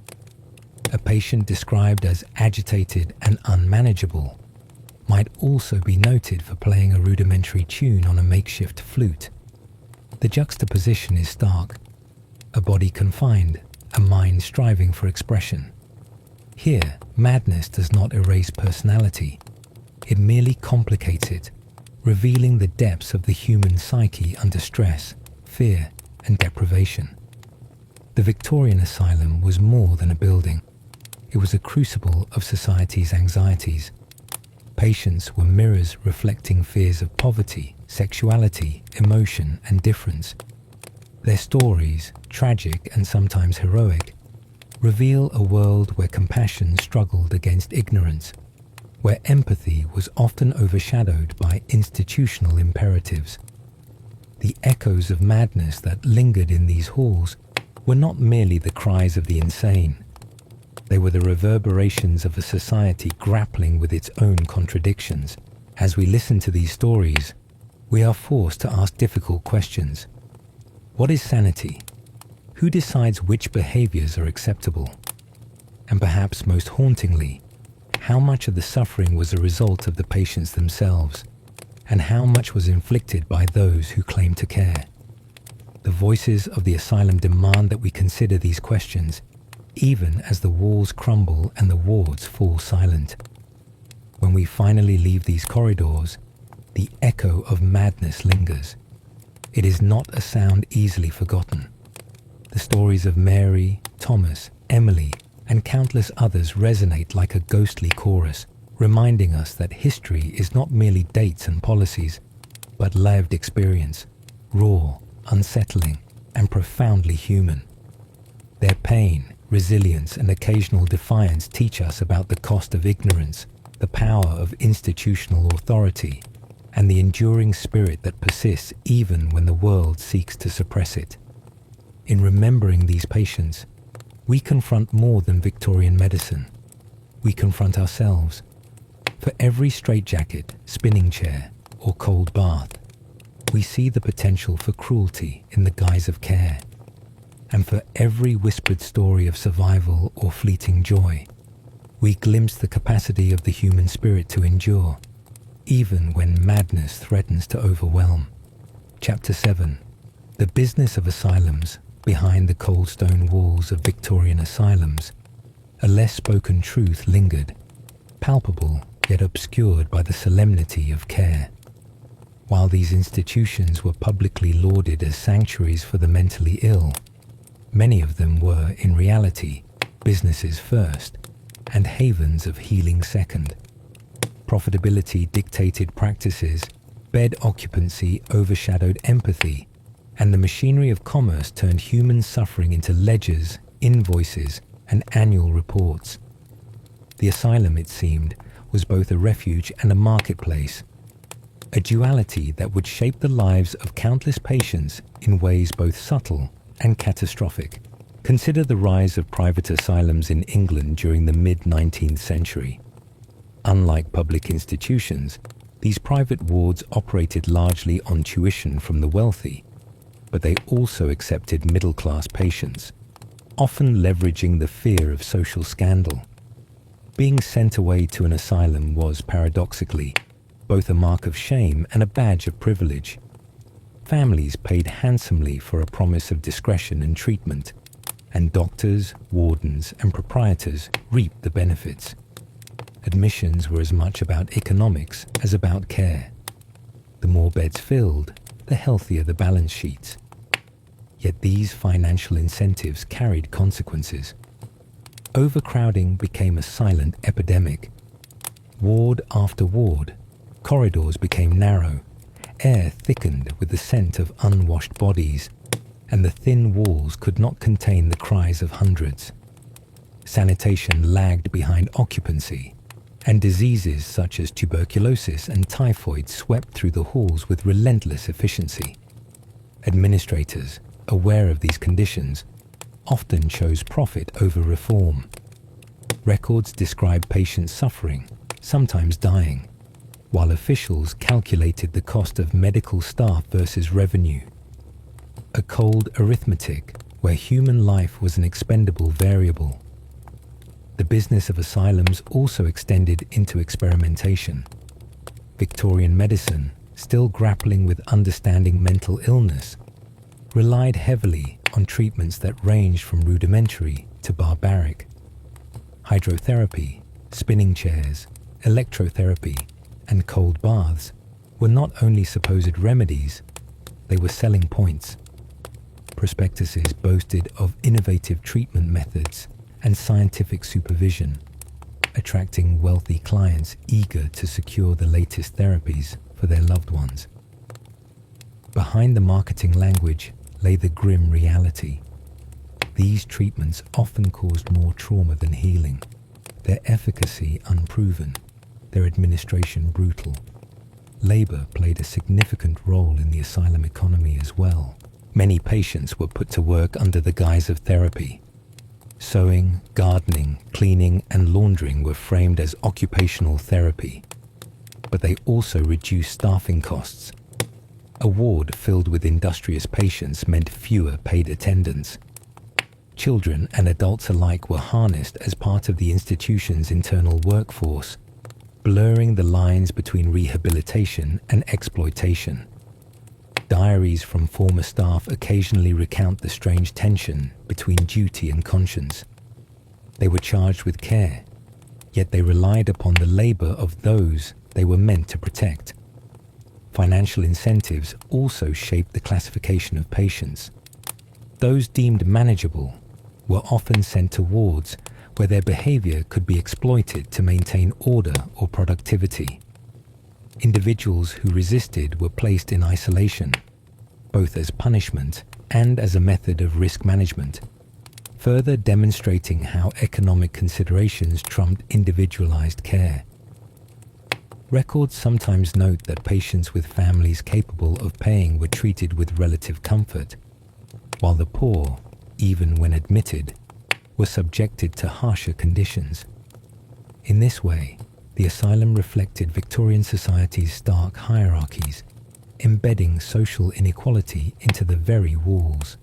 A patient described as agitated and unmanageable might also be noted for playing a rudimentary tune on a makeshift flute. The juxtaposition is stark. A body confined, a mind striving for expression. Here, madness does not erase personality. It merely complicates it, revealing the depths of the human psyche under stress, fear, and deprivation. The Victorian Asylum was more than a building. It was a crucible of society's anxieties. Patients were mirrors reflecting fears of poverty, sexuality, emotion, and difference. Their stories, tragic and sometimes heroic, reveal a world where compassion struggled against ignorance, where empathy was often overshadowed by institutional imperatives. The echoes of madness that lingered in these halls were not merely the cries of the insane. They were the reverberations of a society grappling with its own contradictions. As we listen to these stories, we are forced to ask difficult questions. What is sanity? Who decides which behaviors are acceptable? And perhaps most hauntingly, how much of the suffering was a result of the patients themselves, and how much was inflicted by those who claim to care? The voices of the asylum demand that we consider these questions, even as the walls crumble and the wards fall silent. When we finally leave these corridors, the echo of madness lingers. It is not a sound easily forgotten. The stories of Mary, Thomas, Emily, and countless others resonate like a ghostly chorus, reminding us that history is not merely dates and policies, but lived experience, raw, unsettling, and profoundly human. Their pain, resilience, and occasional defiance teach us about the cost of ignorance, the power of institutional authority, and the enduring spirit that persists even when the world seeks to suppress it. In remembering these patients, we confront more than Victorian medicine. We confront ourselves. For every straitjacket, spinning chair, or cold bath, we see the potential for cruelty in the guise of care. And for every whispered story of survival or fleeting joy, we glimpse the capacity of the human spirit to endure, even when madness threatens to overwhelm. Chapter 7. The business of asylums behind the cold stone walls of Victorian asylums. A less spoken truth lingered, palpable yet obscured by the solemnity of care. While these institutions were publicly lauded as sanctuaries for the mentally ill, many of them were, in reality, businesses first and havens of healing second. Profitability dictated practices, bed occupancy overshadowed empathy, and the machinery of commerce turned human suffering into ledgers, invoices, and annual reports. The asylum, it seemed, was both a refuge and a marketplace, a duality that would shape the lives of countless patients in ways both subtle and catastrophic. Consider the rise of private asylums in England during the mid-19th century. Unlike public institutions, These private wards operated largely on tuition from the wealthy, but they also accepted middle-class patients, often leveraging the fear of social scandal. Being sent away to an asylum was, paradoxically, both a mark of shame and a badge of privilege. Families paid handsomely for a promise of discretion and treatment, and doctors, wardens, and proprietors reaped the benefits. Admissions were as much about economics as about care. The more beds filled, the healthier the balance sheets. Yet these financial incentives carried consequences. Overcrowding became a silent epidemic. Ward after ward, corridors became narrow, air thickened with the scent of unwashed bodies, and the thin walls could not contain the cries of hundreds. Sanitation lagged behind occupancy, and diseases such as tuberculosis and typhoid swept through the halls with relentless efficiency. Administrators, aware of these conditions, often chose profit over reform. Records describe patients suffering, sometimes dying, while officials calculated the cost of medical staff versus revenue. A cold arithmetic where human life was an expendable variable. The business of asylums also extended into experimentation. Victorian medicine, still grappling with understanding mental illness, relied heavily on treatments that ranged from rudimentary to barbaric. Hydrotherapy, spinning chairs, electrotherapy, and cold baths were not only supposed remedies, they were selling points. Prospectuses boasted of innovative treatment methods and scientific supervision, attracting wealthy clients eager to secure the latest therapies for their loved ones. Behind the marketing language lay the grim reality. These treatments often caused more trauma than healing, their efficacy unproven, their administration brutal. Labor played a significant role in the asylum economy as well. Many patients were put to work under the guise of therapy. Sewing, gardening, cleaning, and laundering were framed as occupational therapy, but they also reduced staffing costs. A ward filled with industrious patients meant fewer paid attendants. Children and adults alike were harnessed as part of the institution's internal workforce, blurring the lines between rehabilitation and exploitation. Diaries from former staff occasionally recount the strange tension between duty and conscience. They were charged with care, yet they relied upon the labor of those they were meant to protect. Financial incentives also shaped the classification of patients. Those deemed manageable were often sent to wards where their behavior could be exploited to maintain order or productivity. Individuals who resisted were placed in isolation, both as punishment and as a method of risk management, further demonstrating how economic considerations trumped individualized care. Records sometimes note that patients with families capable of paying were treated with relative comfort, while the poor, even when admitted, were subjected to harsher conditions. In this way, the asylum reflected Victorian society's stark hierarchies, embedding social inequality into the very walls.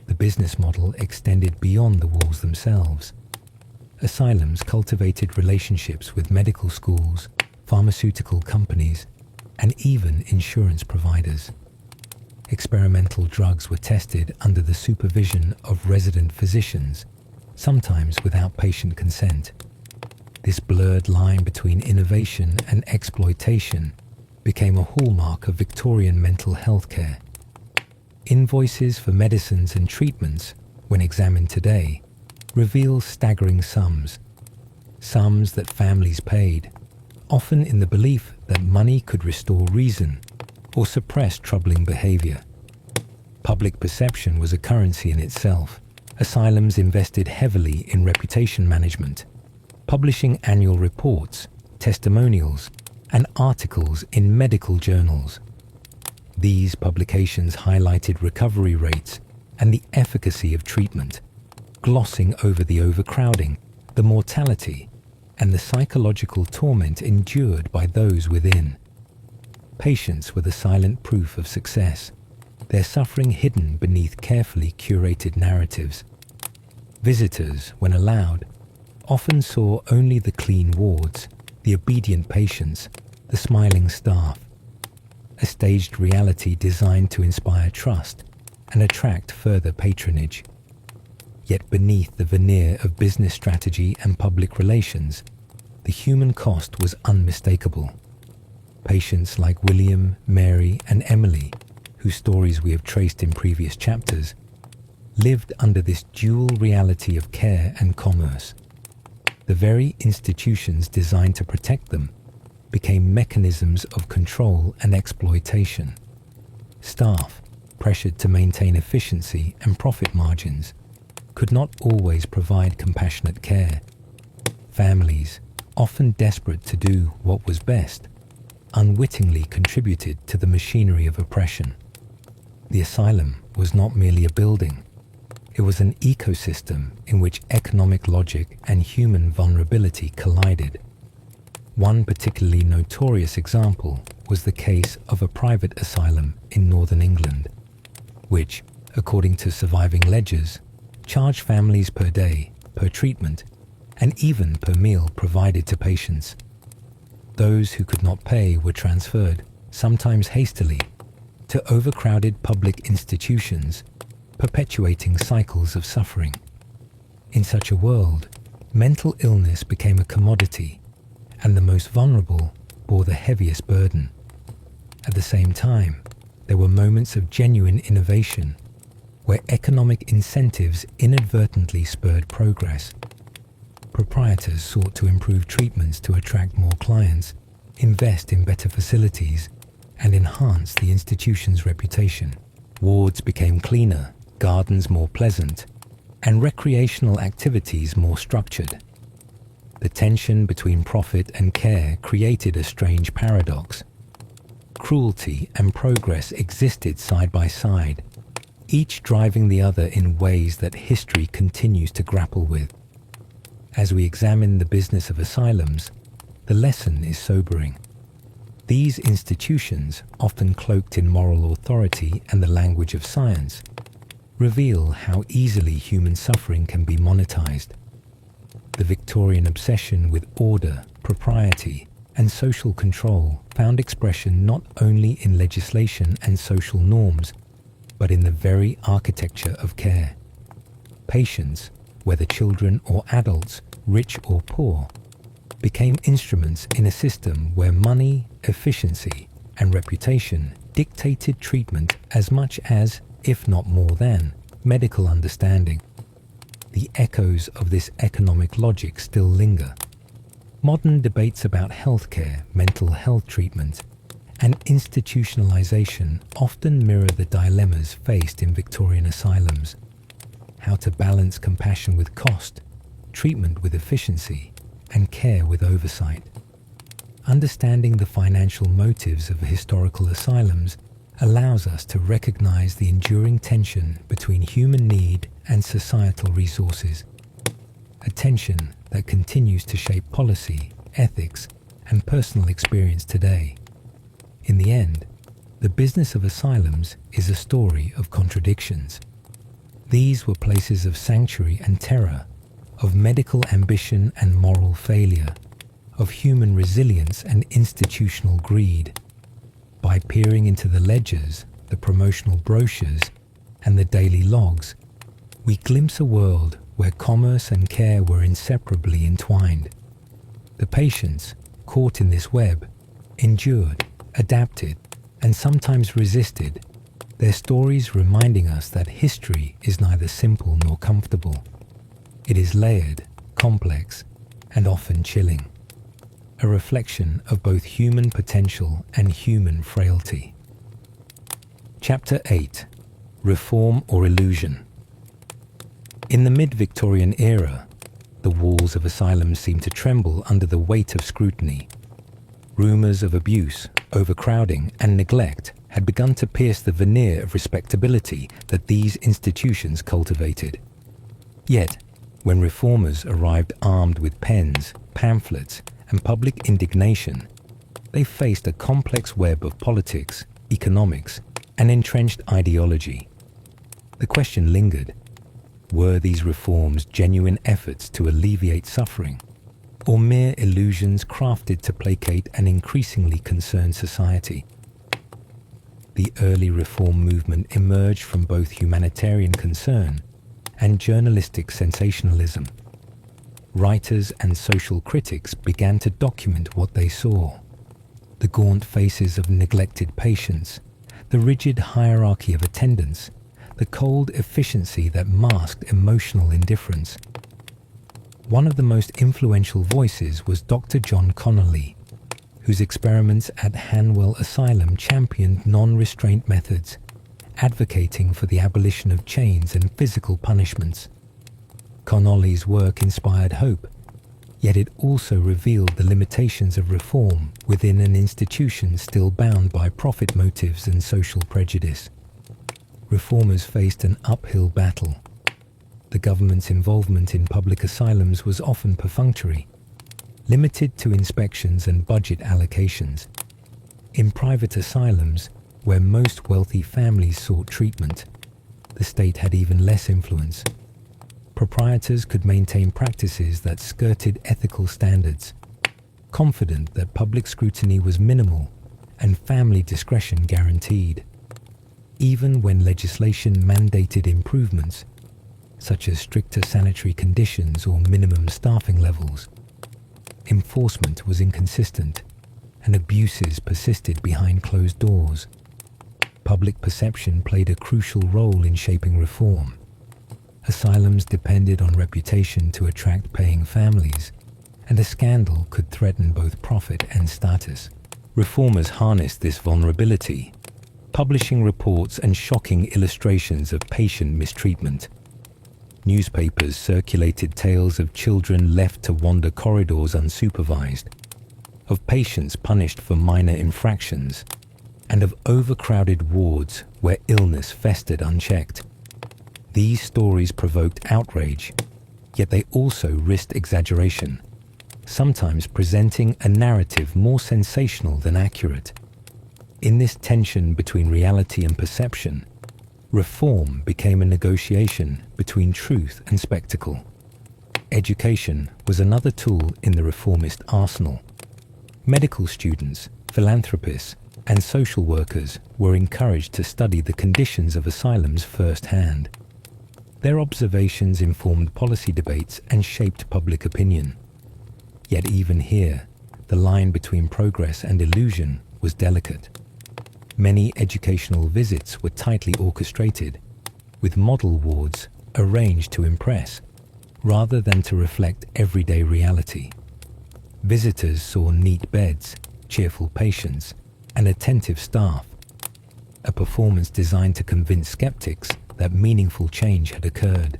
The business model extended beyond the walls themselves. Asylums cultivated relationships with medical schools, pharmaceutical companies, and even insurance providers. Experimental drugs were tested under the supervision of resident physicians, sometimes without patient consent. This blurred line between innovation and exploitation became a hallmark of Victorian mental health care. Invoices for medicines and treatments, when examined today, reveal staggering sums that families paid, often in the belief that money could restore reason or suppress troubling behavior. Public perception was a currency in itself. Asylums invested heavily in reputation management, publishing annual reports, testimonials, and articles in medical journals. These publications highlighted recovery rates and the efficacy of treatment, glossing over the overcrowding, the mortality, and the psychological torment endured by those within. Patients were the silent proof of success, their suffering hidden beneath carefully curated narratives. Visitors, when allowed, often saw only the clean wards, the obedient patients, the smiling staff, a staged reality designed to inspire trust and attract further patronage. Yet beneath the veneer of business strategy and public relations, the human cost was unmistakable. Patients like William, Mary, and Emily, whose stories we have traced in previous chapters, lived under this dual reality of care and commerce. The very institutions designed to protect them became mechanisms of control and exploitation. Staff, pressured to maintain efficiency and profit margins, could not always provide compassionate care. Families, often desperate to do what was best, unwittingly contributed to the machinery of oppression. The asylum was not merely a building. It was an ecosystem in which economic logic and human vulnerability collided. One particularly notorious example was the case of a private asylum in northern England, which, according to surviving ledgers, charged families per day, per treatment, and even per meal provided to patients. Those who could not pay were transferred, sometimes hastily, to overcrowded public institutions, perpetuating cycles of suffering. In such a world, mental illness became a commodity, and the most vulnerable bore the heaviest burden. At the same time, there were moments of genuine innovation, where economic incentives inadvertently spurred progress. Proprietors sought to improve treatments to attract more clients, invest in better facilities, and enhance the institution's reputation. Wards became cleaner, gardens more pleasant, and recreational activities more structured. The tension between profit and care created a strange paradox. Cruelty and progress existed side by side, each driving the other in ways that history continues to grapple with. As we examine the business of asylums, the lesson is sobering. These institutions, often cloaked in moral authority and the language of science, reveal how easily human suffering can be monetized. The Victorian obsession with order, propriety, and social control found expression not only in legislation and social norms, but in the very architecture of care. Patients, whether children or adults, rich or poor, became instruments in a system where money, efficiency, and reputation dictated treatment as much as, if not more than, medical understanding. The echoes of this economic logic still linger. Modern debates about healthcare, mental health treatment, and institutionalization often mirror the dilemmas faced in Victorian asylums. How to balance compassion with cost, treatment with efficiency, and care with oversight. Understanding the financial motives of historical asylums allows us to recognize the enduring tension between human need and societal resources, a tension that continues to shape policy, ethics, and personal experience today. In the end, the business of asylums is a story of contradictions. These were places of sanctuary and terror, of medical ambition and moral failure, of human resilience and institutional greed. By peering into the ledgers, the promotional brochures, and the daily logs, we glimpse a world where commerce and care were inseparably entwined. The patients, caught in this web, endured, adapted, and sometimes resisted, their stories reminding us that history is neither simple nor comfortable. It is layered, complex, and often chilling, a reflection of both human potential and human frailty. Chapter 8: Reform or Illusion. In the mid-Victorian era, the walls of asylums seemed to tremble under the weight of scrutiny. Rumours of abuse, overcrowding, and neglect had begun to pierce the veneer of respectability that these institutions cultivated. Yet, When reformers arrived armed with pens, pamphlets, and public indignation, they faced a complex web of politics, economics, and entrenched ideology. The question lingered: were these reforms genuine efforts to alleviate suffering, or mere illusions crafted to placate an increasingly concerned society? The early reform movement emerged from both humanitarian concern and journalistic sensationalism. Writers and social critics began to document what they saw: the gaunt faces of neglected patients, the rigid hierarchy of attendance, the cold efficiency that masked emotional indifference. One of the most influential voices was Dr. John Connolly, whose experiments at Hanwell Asylum championed non-restraint methods, advocating for the abolition of chains and physical punishments. Connolly's work inspired hope, yet it also revealed the limitations of reform within an institution still bound by profit motives and social prejudice. Reformers faced an uphill battle. The government's involvement in public asylums was often perfunctory, limited to inspections and budget allocations. In private asylums, where most wealthy families sought treatment, the state had even less influence. Proprietors could maintain practices that skirted ethical standards, confident that public scrutiny was minimal and family discretion guaranteed. Even when legislation mandated improvements, such as stricter sanitary conditions or minimum staffing levels, enforcement was inconsistent and abuses persisted behind closed doors. Public perception played a crucial role in shaping reform. Asylums depended on reputation to attract paying families, and a scandal could threaten both profit and status. Reformers harnessed this vulnerability, publishing reports and shocking illustrations of patient mistreatment. Newspapers circulated tales of children left to wander corridors unsupervised, of patients punished for minor infractions, and of overcrowded wards where illness festered unchecked. These stories provoked outrage, yet they also risked exaggeration, sometimes presenting a narrative more sensational than accurate. In this tension between reality and perception, reform became a negotiation between truth and spectacle. Education was another tool in the reformist arsenal. Medical students, philanthropists, and social workers were encouraged to study the conditions of asylums firsthand. Their observations informed policy debates and shaped public opinion. Yet even here, the line between progress and illusion was delicate. Many educational visits were tightly orchestrated, with model wards arranged to impress, rather than to reflect everyday reality. Visitors saw neat beds, cheerful patients, and attentive staff, a performance designed to convince skeptics that meaningful change had occurred.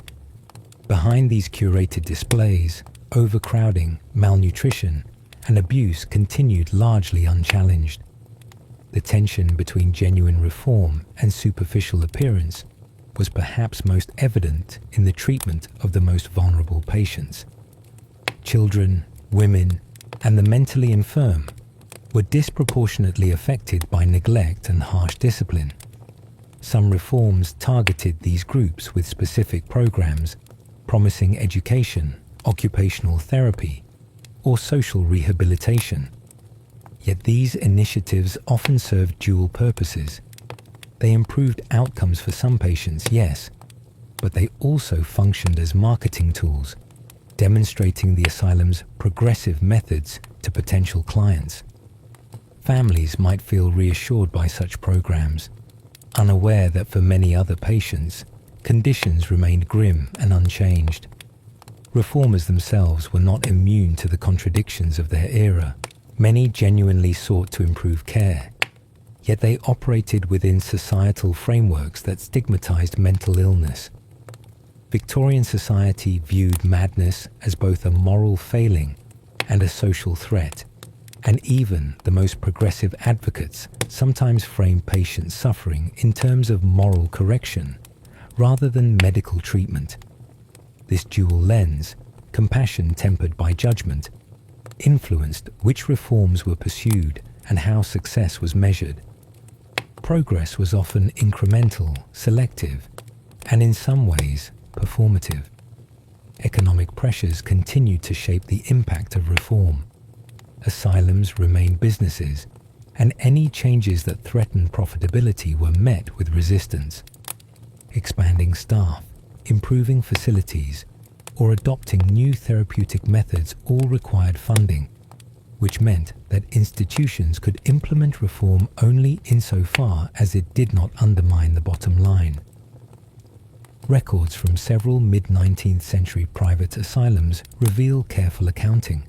Behind these curated displays, overcrowding, malnutrition, and abuse continued largely unchallenged. The tension between genuine reform and superficial appearance was perhaps most evident in the treatment of the most vulnerable patients. Children, women, and the mentally infirm were disproportionately affected by neglect and harsh discipline. Some reforms targeted these groups with specific programs, promising education, occupational therapy, or social rehabilitation. Yet these initiatives often served dual purposes. They improved outcomes for some patients, yes, but they also functioned as marketing tools, demonstrating the asylum's progressive methods to potential clients. Families might feel reassured by such programs, unaware that for many other patients, conditions remained grim and unchanged. Reformers themselves were not immune to the contradictions of their era. Many genuinely sought to improve care, yet they operated within societal frameworks that stigmatized mental illness. Victorian society viewed madness as both a moral failing and a social threat, and even the most progressive advocates sometimes framed patient suffering in terms of moral correction rather than medical treatment. This dual lens, compassion tempered by judgment, influenced which reforms were pursued and how success was measured. Progress was often incremental, selective, and in some ways performative. Economic pressures continued to shape the impact of reform. Asylums remained businesses, and any changes that threatened profitability were met with resistance. Expanding staff, improving facilities, or adopting new therapeutic methods all required funding, which meant that institutions could implement reform only insofar as it did not undermine the bottom line. Records from several mid-19th century private asylums reveal careful accounting.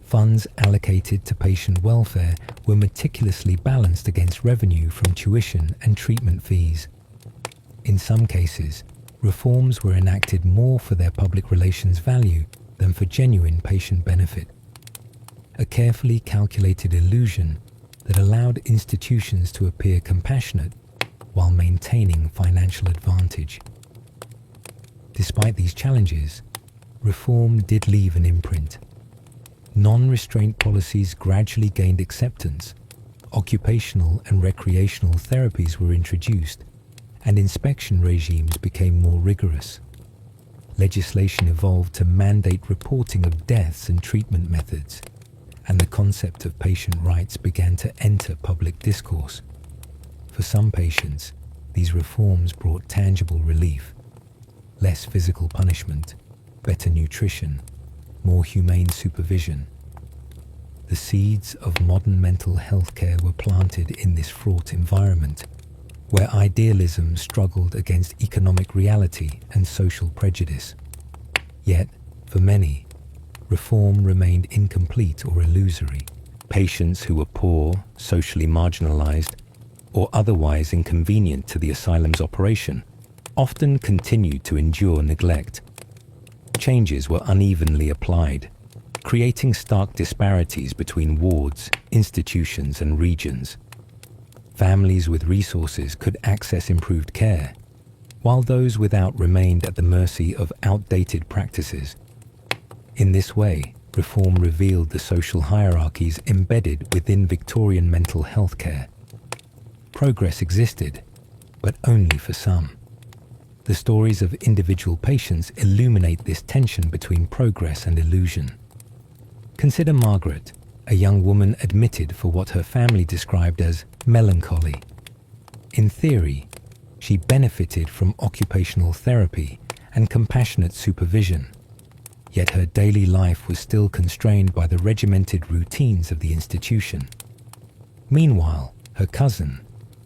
Funds allocated to patient welfare were meticulously balanced against revenue from tuition and treatment fees. In some cases, reforms were enacted more for their public relations value than for genuine patient benefit. A carefully calculated illusion that allowed institutions to appear compassionate while maintaining financial advantage. Despite these challenges, reform did leave an imprint. Non-restraint policies gradually gained acceptance, occupational and recreational therapies were introduced, and inspection regimes became more rigorous. Legislation evolved to mandate reporting of deaths and treatment methods, and the concept of patient rights began to enter public discourse. For some patients, these reforms brought tangible relief: less physical punishment, better nutrition, more humane supervision. The seeds of modern mental health care were planted in this fraught environment, where idealism struggled against economic reality and social prejudice. Yet, for many, reform remained incomplete or illusory. Patients who were poor, socially marginalized, or otherwise inconvenient to the asylum's operation often continued to endure neglect. Changes were unevenly applied, creating stark disparities between wards, institutions, and regions. Families with resources could access improved care, while those without remained at the mercy of outdated practices. In this way, reform revealed the social hierarchies embedded within Victorian mental health care. Progress existed, but only for some. The stories of individual patients illuminate this tension between progress and illusion. Consider Margaret, a young woman admitted for what her family described as melancholy. In theory, she benefited from occupational therapy and compassionate supervision, yet her daily life was still constrained by the regimented routines of the institution. Meanwhile, her cousin,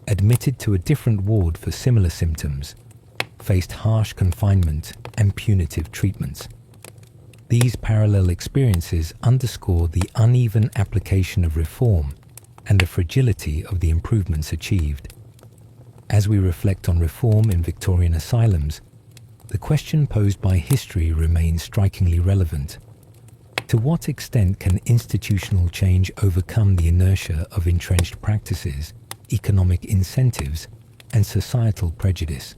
admitted to a different ward for similar symptoms, faced harsh confinement and punitive treatments. These parallel experiences underscore the uneven application of reform and the fragility of the improvements achieved. As we reflect on reform in Victorian asylums, the question posed by history remains strikingly relevant. To what extent can institutional change overcome the inertia of entrenched practices, economic incentives, and societal prejudice?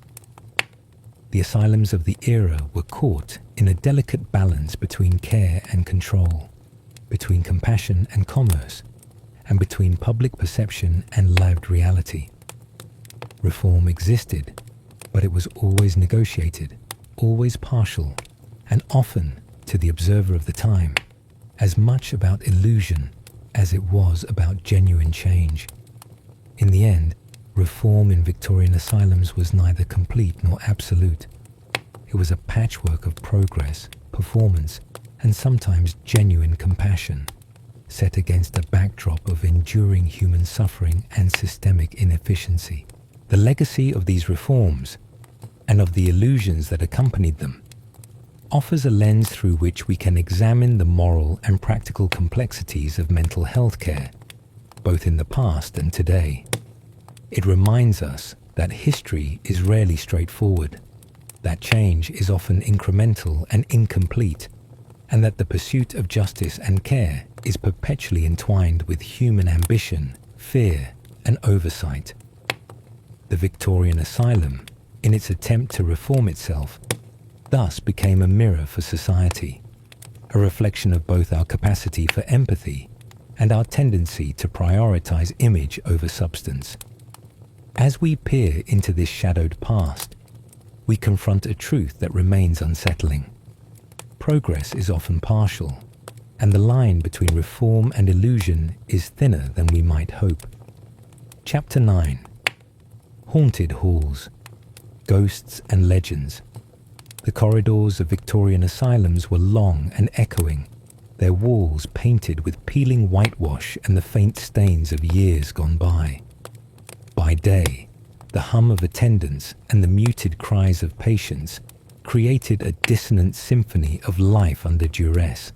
The asylums of the era were caught in a delicate balance between care and control, between compassion and commerce, and between public perception and lived reality. Reform existed, but it was always negotiated, always partial, and often, to the observer of the time, as much about illusion as it was about genuine change. In the end, reform in Victorian asylums was neither complete nor absolute. It was a patchwork of progress, performance, and sometimes genuine compassion, set against a backdrop of enduring human suffering and systemic inefficiency. The legacy of these reforms, and of the illusions that accompanied them, offers a lens through which we can examine the moral and practical complexities of mental health care, both in the past and today. It reminds us that history is rarely straightforward, that change is often incremental and incomplete, and that the pursuit of justice and care is perpetually entwined with human ambition, fear, and oversight. The Victorian asylum, in its attempt to reform itself, thus became a mirror for society, a reflection of both our capacity for empathy and our tendency to prioritize image over substance. As we peer into this shadowed past, we confront a truth that remains unsettling. Progress is often partial, and the line between reform and illusion is thinner than we might hope. Chapter 9. Haunted Halls, Ghosts and Legends. The corridors of Victorian asylums were long and echoing, their walls painted with peeling whitewash and the faint stains of years gone by. By day, the hum of attendants and the muted cries of patients created a dissonant symphony of life under duress.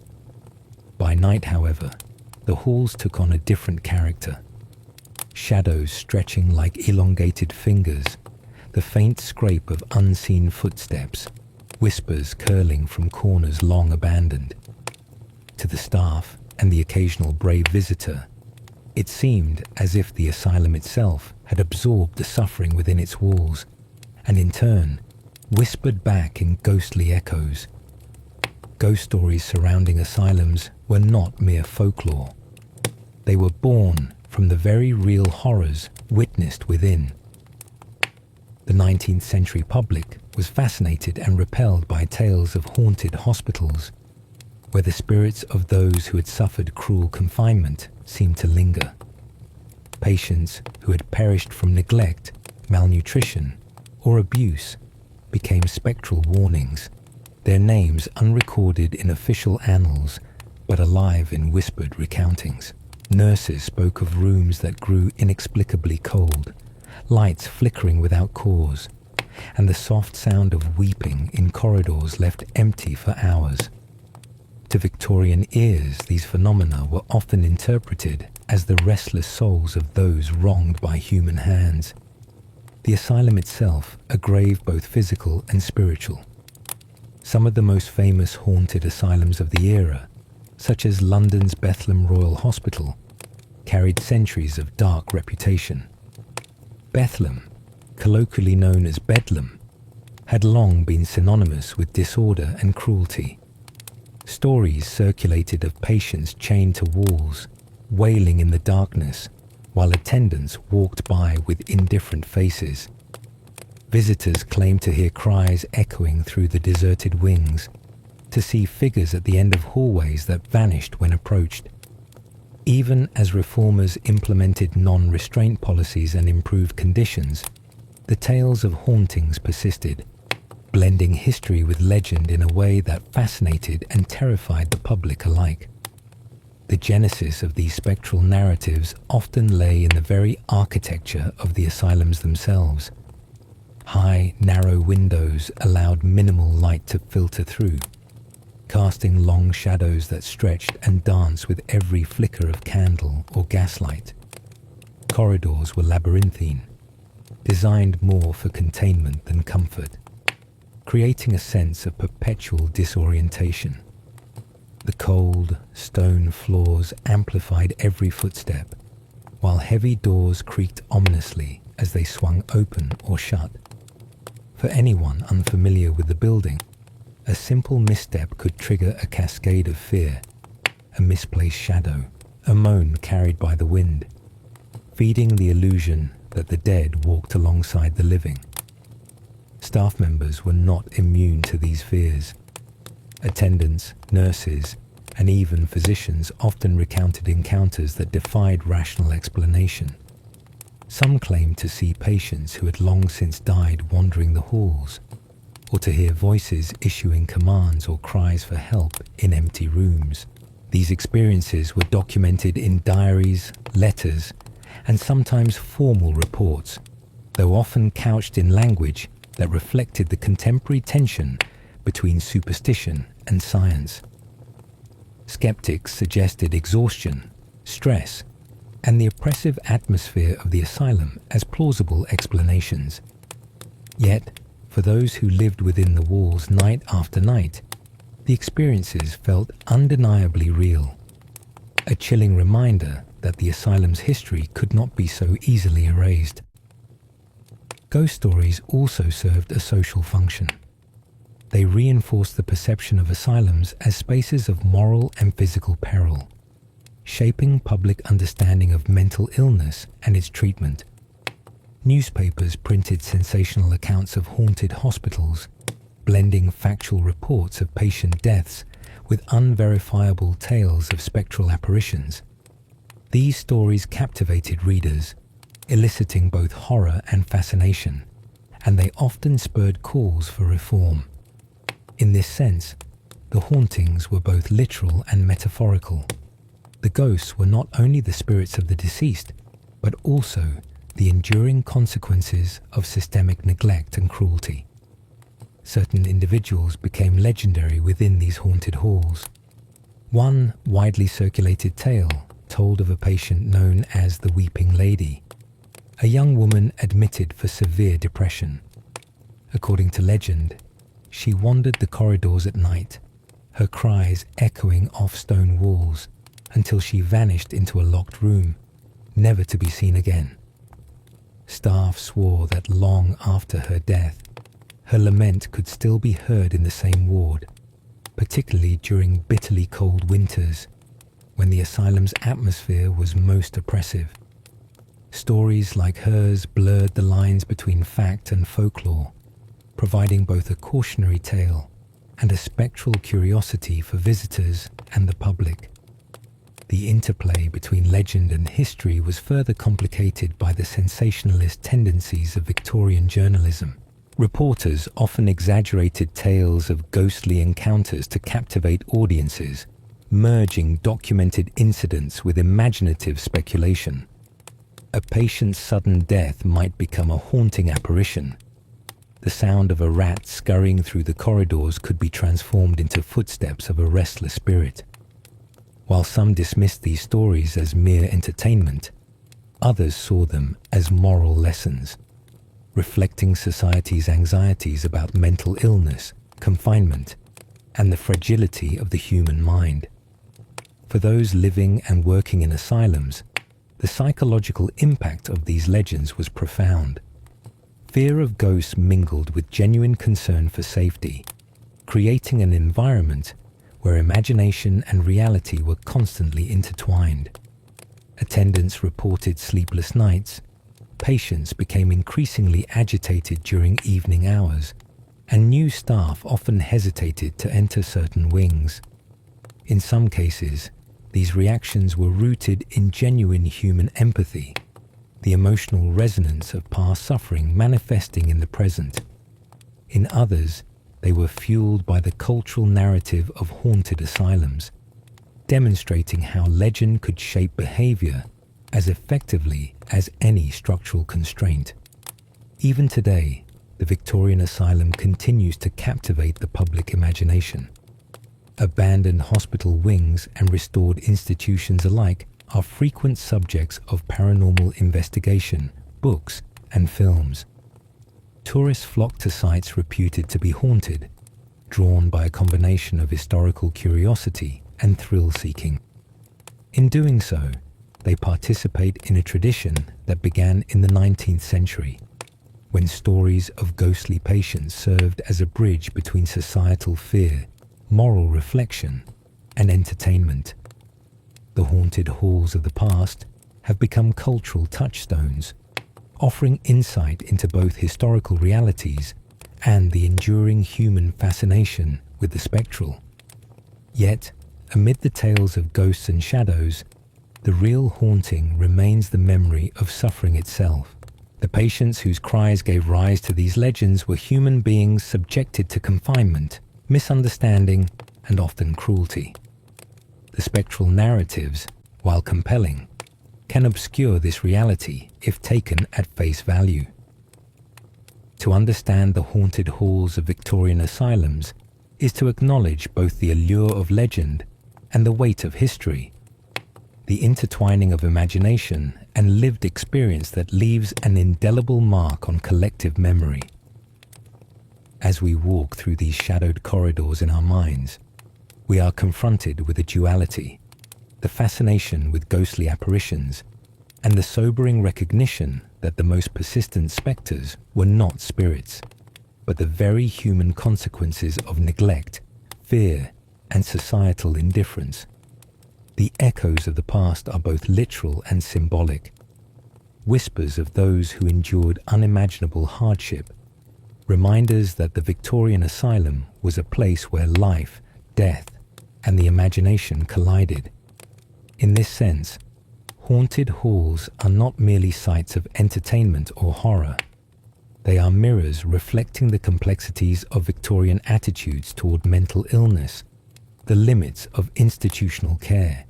By night, however, the halls took on a different character. Shadows stretching like elongated fingers, the faint scrape of unseen footsteps, whispers curling from corners long abandoned. To the staff and the occasional brave visitor, it seemed as if the asylum itself had absorbed the suffering within its walls, and in turn, whispered back in ghostly echoes. Ghost stories surrounding asylums were not mere folklore. They were born from the very real horrors witnessed within. The 19th century public was fascinated and repelled by tales of haunted hospitals, where the spirits of those who had suffered cruel confinement seemed to linger. Patients who had perished from neglect, malnutrition, or abuse became spectral warnings, their names unrecorded in official annals, but alive in whispered recountings. Nurses spoke of rooms that grew inexplicably cold, lights flickering without cause, and the soft sound of weeping in corridors left empty for hours. To Victorian ears, these phenomena were often interpreted as the restless souls of those wronged by human hands. The asylum itself, a grave both physical and spiritual. Some of the most famous haunted asylums of the era, such as London's Bethlem Royal Hospital, carried centuries of dark reputation. Bethlem, colloquially known as Bedlam, had long been synonymous with disorder and cruelty. Stories circulated of patients chained to walls, wailing in the darkness, while attendants walked by with indifferent faces. Visitors claimed to hear cries echoing through the deserted wings, to see figures at the end of hallways that vanished when approached. Even as reformers implemented non-restraint policies and improved conditions, the tales of hauntings persisted, blending history with legend in a way that fascinated and terrified the public alike. The genesis of these spectral narratives often lay in the very architecture of the asylums themselves. High, narrow windows allowed minimal light to filter through, casting long shadows that stretched and danced with every flicker of candle or gaslight. Corridors were labyrinthine, designed more for containment than comfort, creating a sense of perpetual disorientation. The cold, stone floors amplified every footstep, while heavy doors creaked ominously as they swung open or shut. For anyone unfamiliar with the building, a simple misstep could trigger a cascade of fear, a misplaced shadow, a moan carried by the wind, feeding the illusion that the dead walked alongside the living. Staff members were not immune to these fears. Attendants, nurses, and even physicians often recounted encounters that defied rational explanation. Some claimed to see patients who had long since died wandering the halls, or to hear voices issuing commands or cries for help in empty rooms. These experiences were documented in diaries, letters, and sometimes formal reports, though often couched in language that reflected the contemporary tension between superstition and science. Skeptics suggested exhaustion, stress, and the oppressive atmosphere of the asylum as plausible explanations. Yet, for those who lived within the walls night after night, the experiences felt undeniably real, a chilling reminder that the asylum's history could not be so easily erased. Ghost stories also served a social function. They reinforce the perception of asylums as spaces of moral and physical peril, shaping public understanding of mental illness and its treatment. Newspapers printed sensational accounts of haunted hospitals, blending factual reports of patient deaths with unverifiable tales of spectral apparitions. These stories captivated readers, eliciting both horror and fascination, and they often spurred calls for reform. In this sense, the hauntings were both literal and metaphorical. The ghosts were not only the spirits of the deceased, but also the enduring consequences of systemic neglect and cruelty. Certain individuals became legendary within these haunted halls. One widely circulated tale told of a patient known as the Weeping Lady, a young woman admitted for severe depression. According to legend, she wandered the corridors at night, her cries echoing off stone walls, until she vanished into a locked room, never to be seen again. Staff swore that long after her death, her lament could still be heard in the same ward, particularly during bitterly cold winters, when the asylum's atmosphere was most oppressive. Stories like hers blurred the lines between fact and folklore, providing both a cautionary tale and a spectral curiosity for visitors and the public. The interplay between legend and history was further complicated by the sensationalist tendencies of Victorian journalism. Reporters often exaggerated tales of ghostly encounters to captivate audiences, merging documented incidents with imaginative speculation. A patient's sudden death might become a haunting apparition. The sound of a rat scurrying through the corridors could be transformed into footsteps of a restless spirit. While some dismissed these stories as mere entertainment, others saw them as moral lessons, reflecting society's anxieties about mental illness, confinement, and the fragility of the human mind. For those living and working in asylums, the psychological impact of these legends was profound. Fear of ghosts mingled with genuine concern for safety, creating an environment where imagination and reality were constantly intertwined. Attendants reported sleepless nights, patients became increasingly agitated during evening hours, and new staff often hesitated to enter certain wings. In some cases, these reactions were rooted in genuine human empathy, the emotional resonance of past suffering manifesting in the present. In others, they were fueled by the cultural narrative of haunted asylums, demonstrating how legend could shape behavior as effectively as any structural constraint. Even today, the Victorian Asylum continues to captivate the public imagination. Abandoned hospital wings and restored institutions alike are frequent subjects of paranormal investigation, books, and films. Tourists flock to sites reputed to be haunted, drawn by a combination of historical curiosity and thrill-seeking. In doing so, they participate in a tradition that began in the 19th century, when stories of ghostly patients served as a bridge between societal fear, moral reflection, and entertainment. The haunted halls of the past have become cultural touchstones, offering insight into both historical realities and the enduring human fascination with the spectral. Yet, amid the tales of ghosts and shadows, the real haunting remains the memory of suffering itself. The patients whose cries gave rise to these legends were human beings subjected to confinement, misunderstanding, and often cruelty. The spectral narratives, while compelling, can obscure this reality if taken at face value. To understand the haunted halls of Victorian asylums is to acknowledge both the allure of legend and the weight of history, the intertwining of imagination and lived experience that leaves an indelible mark on collective memory. As we walk through these shadowed corridors in our minds, we are confronted with a duality, the fascination with ghostly apparitions, and the sobering recognition that the most persistent spectres were not spirits, but the very human consequences of neglect, fear, and societal indifference. The echoes of the past are both literal and symbolic, whispers of those who endured unimaginable hardship, reminders that the Victorian Asylum was a place where life, death, and the imagination collided. In this sense, haunted halls are not merely sites of entertainment or horror. They are mirrors reflecting the complexities of Victorian attitudes toward mental illness, the limits of institutional care,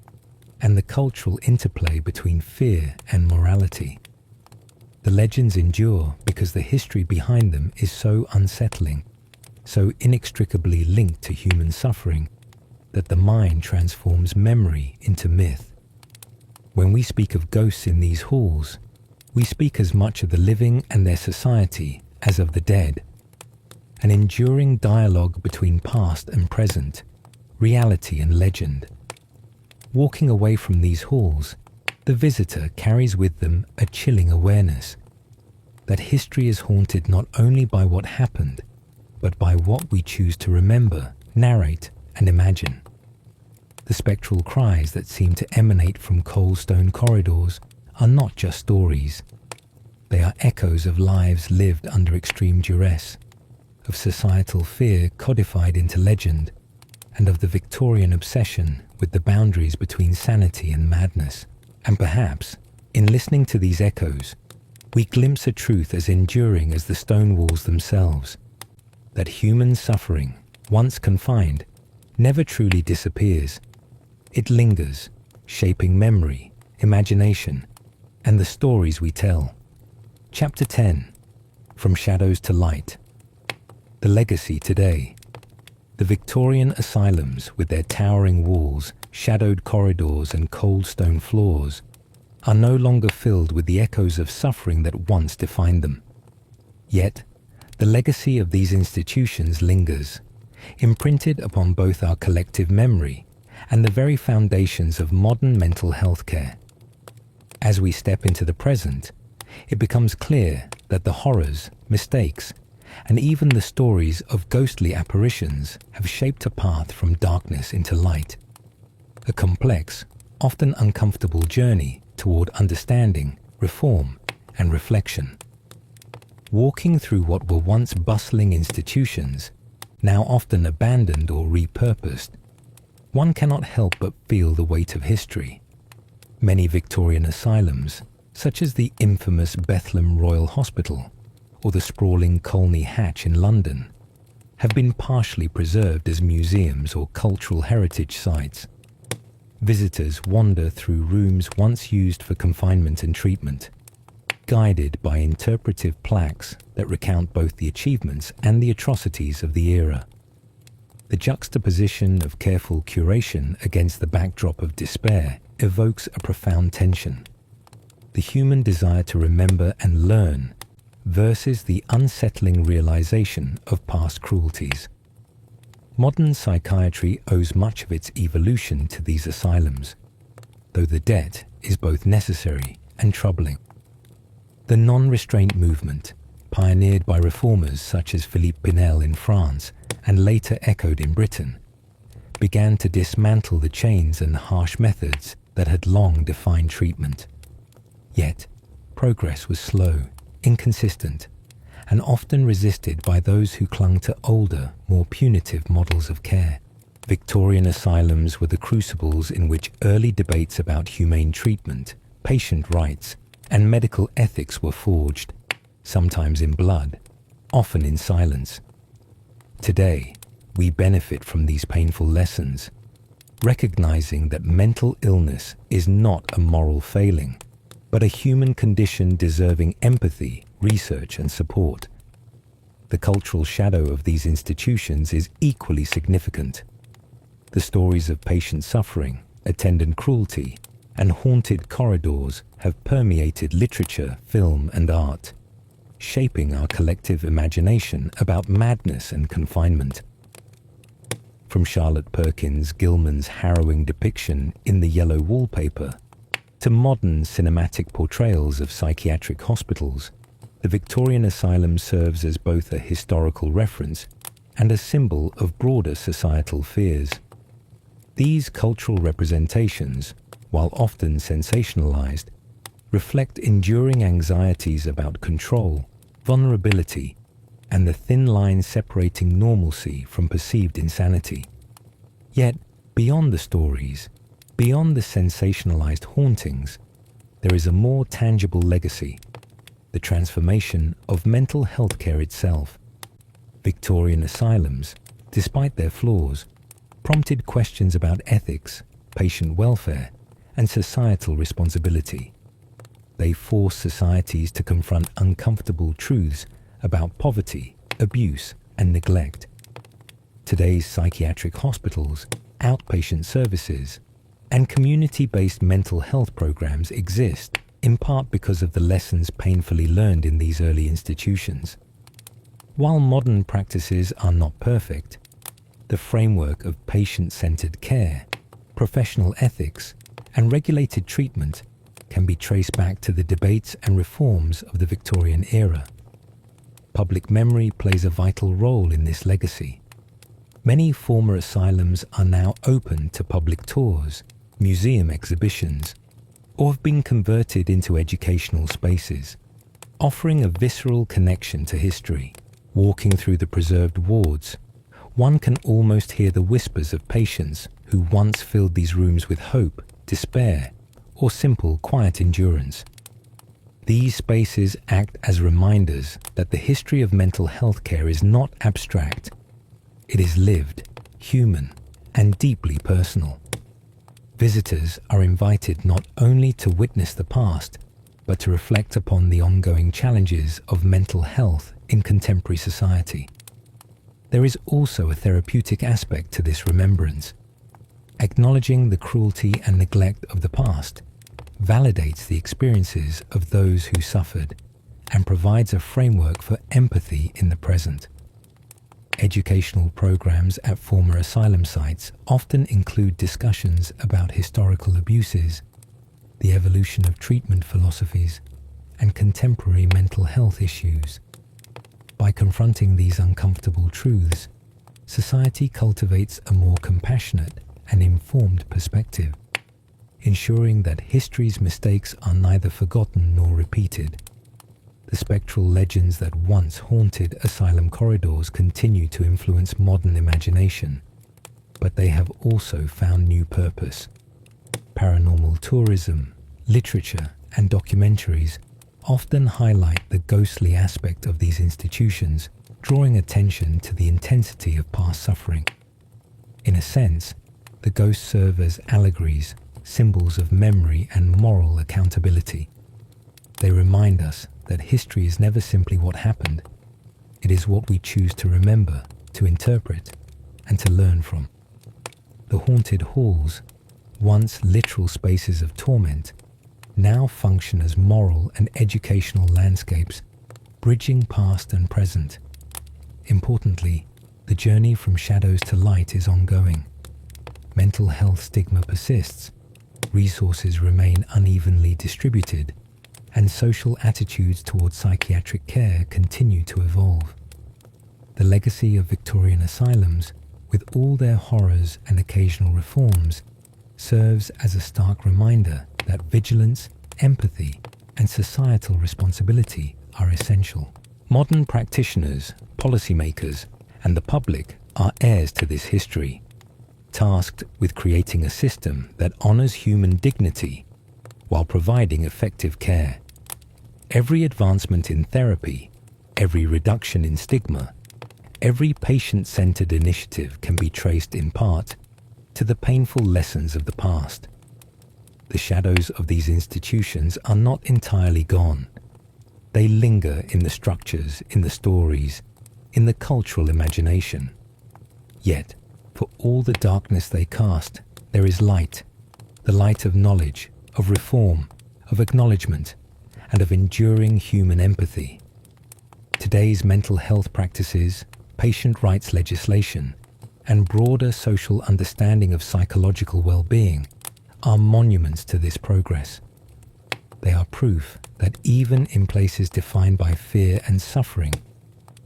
and the cultural interplay between fear and morality. The legends endure because the history behind them is so unsettling, so inextricably linked to human suffering, that the mind transforms memory into myth. When we speak of ghosts in these halls, we speak as much of the living and their society as of the dead, an enduring dialogue between past and present, reality and legend. Walking away from these halls, the visitor carries with them a chilling awareness that history is haunted not only by what happened, but by what we choose to remember, narrate, and imagine. The spectral cries that seem to emanate from cold stone corridors are not just stories. They are echoes of lives lived under extreme duress, of societal fear codified into legend, and of the Victorian obsession with the boundaries between sanity and madness. And perhaps, in listening to these echoes, we glimpse a truth as enduring as the stone walls themselves, that human suffering, once confined, never truly disappears. It lingers, shaping memory, imagination, and the stories we tell. Chapter 10. From Shadows to Light. The legacy today. The Victorian asylums, with their towering walls, shadowed corridors, and cold stone floors, are no longer filled with the echoes of suffering that once defined them. Yet, the legacy of these institutions lingers, imprinted upon both our collective memory and the very foundations of modern mental health care. As we step into the present, it becomes clear that the horrors, mistakes, and even the stories of ghostly apparitions have shaped a path from darkness into light. A complex, often uncomfortable journey toward understanding, reform, and reflection. Walking through what were once bustling institutions, now often abandoned or repurposed, one cannot help but feel the weight of history. Many Victorian asylums, such as the infamous Bethlehem Royal Hospital or the sprawling Colney Hatch in London, have been partially preserved as museums or cultural heritage sites. Visitors wander through rooms once used for confinement and treatment, guided by interpretive plaques that recount both the achievements and the atrocities of the era. The juxtaposition of careful curation against the backdrop of despair evokes a profound tension. The human desire to remember and learn versus the unsettling realization of past cruelties. Modern psychiatry owes much of its evolution to these asylums, though the debt is both necessary and troubling. The non-restraint movement, pioneered by reformers such as Philippe Pinel in France and later echoed in Britain, began to dismantle the chains and harsh methods that had long defined treatment. Yet, progress was slow, inconsistent, and often resisted by those who clung to older, more punitive models of care. Victorian asylums were the crucibles in which early debates about humane treatment, patient rights, and medical ethics were forged, sometimes in blood, often in silence. Today, we benefit from these painful lessons, recognizing that mental illness is not a moral failing, but a human condition deserving empathy, research, and support. The cultural shadow of these institutions is equally significant. The stories of patient suffering, attendant cruelty, and haunted corridors have permeated literature, film, and art, shaping our collective imagination about madness and confinement. From Charlotte Perkins Gilman's harrowing depiction in The Yellow Wallpaper to modern cinematic portrayals of psychiatric hospitals, the Victorian Asylum serves as both a historical reference and a symbol of broader societal fears. These cultural representations, while often sensationalized, reflect enduring anxieties about control, vulnerability, and the thin line separating normalcy from perceived insanity. Yet, beyond the stories, beyond the sensationalized hauntings, there is a more tangible legacy: the transformation of mental health care itself. Victorian asylums, despite their flaws, prompted questions about ethics, patient welfare, and societal responsibility. They forced societies to confront uncomfortable truths about poverty, abuse, and neglect. Today's psychiatric hospitals, outpatient services, and community-based mental health programs exist in part because of the lessons painfully learned in these early institutions. While modern practices are not perfect, the framework of patient-centered care, professional ethics, and regulated treatment can be traced back to the debates and reforms of the Victorian era. Public memory plays a vital role in this legacy. Many former asylums are now open to public tours, museum exhibitions, or have been converted into educational spaces, offering a visceral connection to history. Walking through the preserved wards, one can almost hear the whispers of patients who once filled these rooms with hope, despair, or simple, quiet endurance. These spaces act as reminders that the history of mental health care is not abstract. It is lived, human, and deeply personal. Visitors are invited not only to witness the past, but to reflect upon the ongoing challenges of mental health in contemporary society. There is also a therapeutic aspect to this remembrance. Acknowledging the cruelty and neglect of the past validates the experiences of those who suffered and provides a framework for empathy in the present. Educational programs at former asylum sites often include discussions about historical abuses, the evolution of treatment philosophies, and contemporary mental health issues. By confronting these uncomfortable truths, society cultivates a more compassionate and informed perspective, ensuring that history's mistakes are neither forgotten nor repeated. The spectral legends that once haunted asylum corridors continue to influence modern imagination, but they have also found new purpose. Paranormal tourism, literature, and documentaries often highlight the ghostly aspect of these institutions, drawing attention to the intensity of past suffering. In a sense, the ghosts serve as allegories, symbols of memory and moral accountability. They remind us that history is never simply what happened. It is what we choose to remember, to interpret, and to learn from. The haunted halls, once literal spaces of torment, now function as moral and educational landscapes, bridging past and present. Importantly, the journey from shadows to light is ongoing. Mental health stigma persists, resources remain unevenly distributed, and social attitudes towards psychiatric care continue to evolve. The legacy of Victorian asylums, with all their horrors and occasional reforms, serves as a stark reminder that vigilance, empathy, and societal responsibility are essential. Modern practitioners, policymakers, and the public are heirs to this history, tasked with creating a system that honors human dignity while providing effective care. Every advancement in therapy, every reduction in stigma, every patient-centered initiative can be traced in part to the painful lessons of the past. The shadows of these institutions are not entirely gone. They linger in the structures, in the stories, in the cultural imagination. Yet, for all the darkness they cast, there is light, the light of knowledge, of reform, of acknowledgement, and of enduring human empathy. Today's mental health practices, patient rights legislation, and broader social understanding of psychological well-being are monuments to this progress. They are proof that even in places defined by fear and suffering,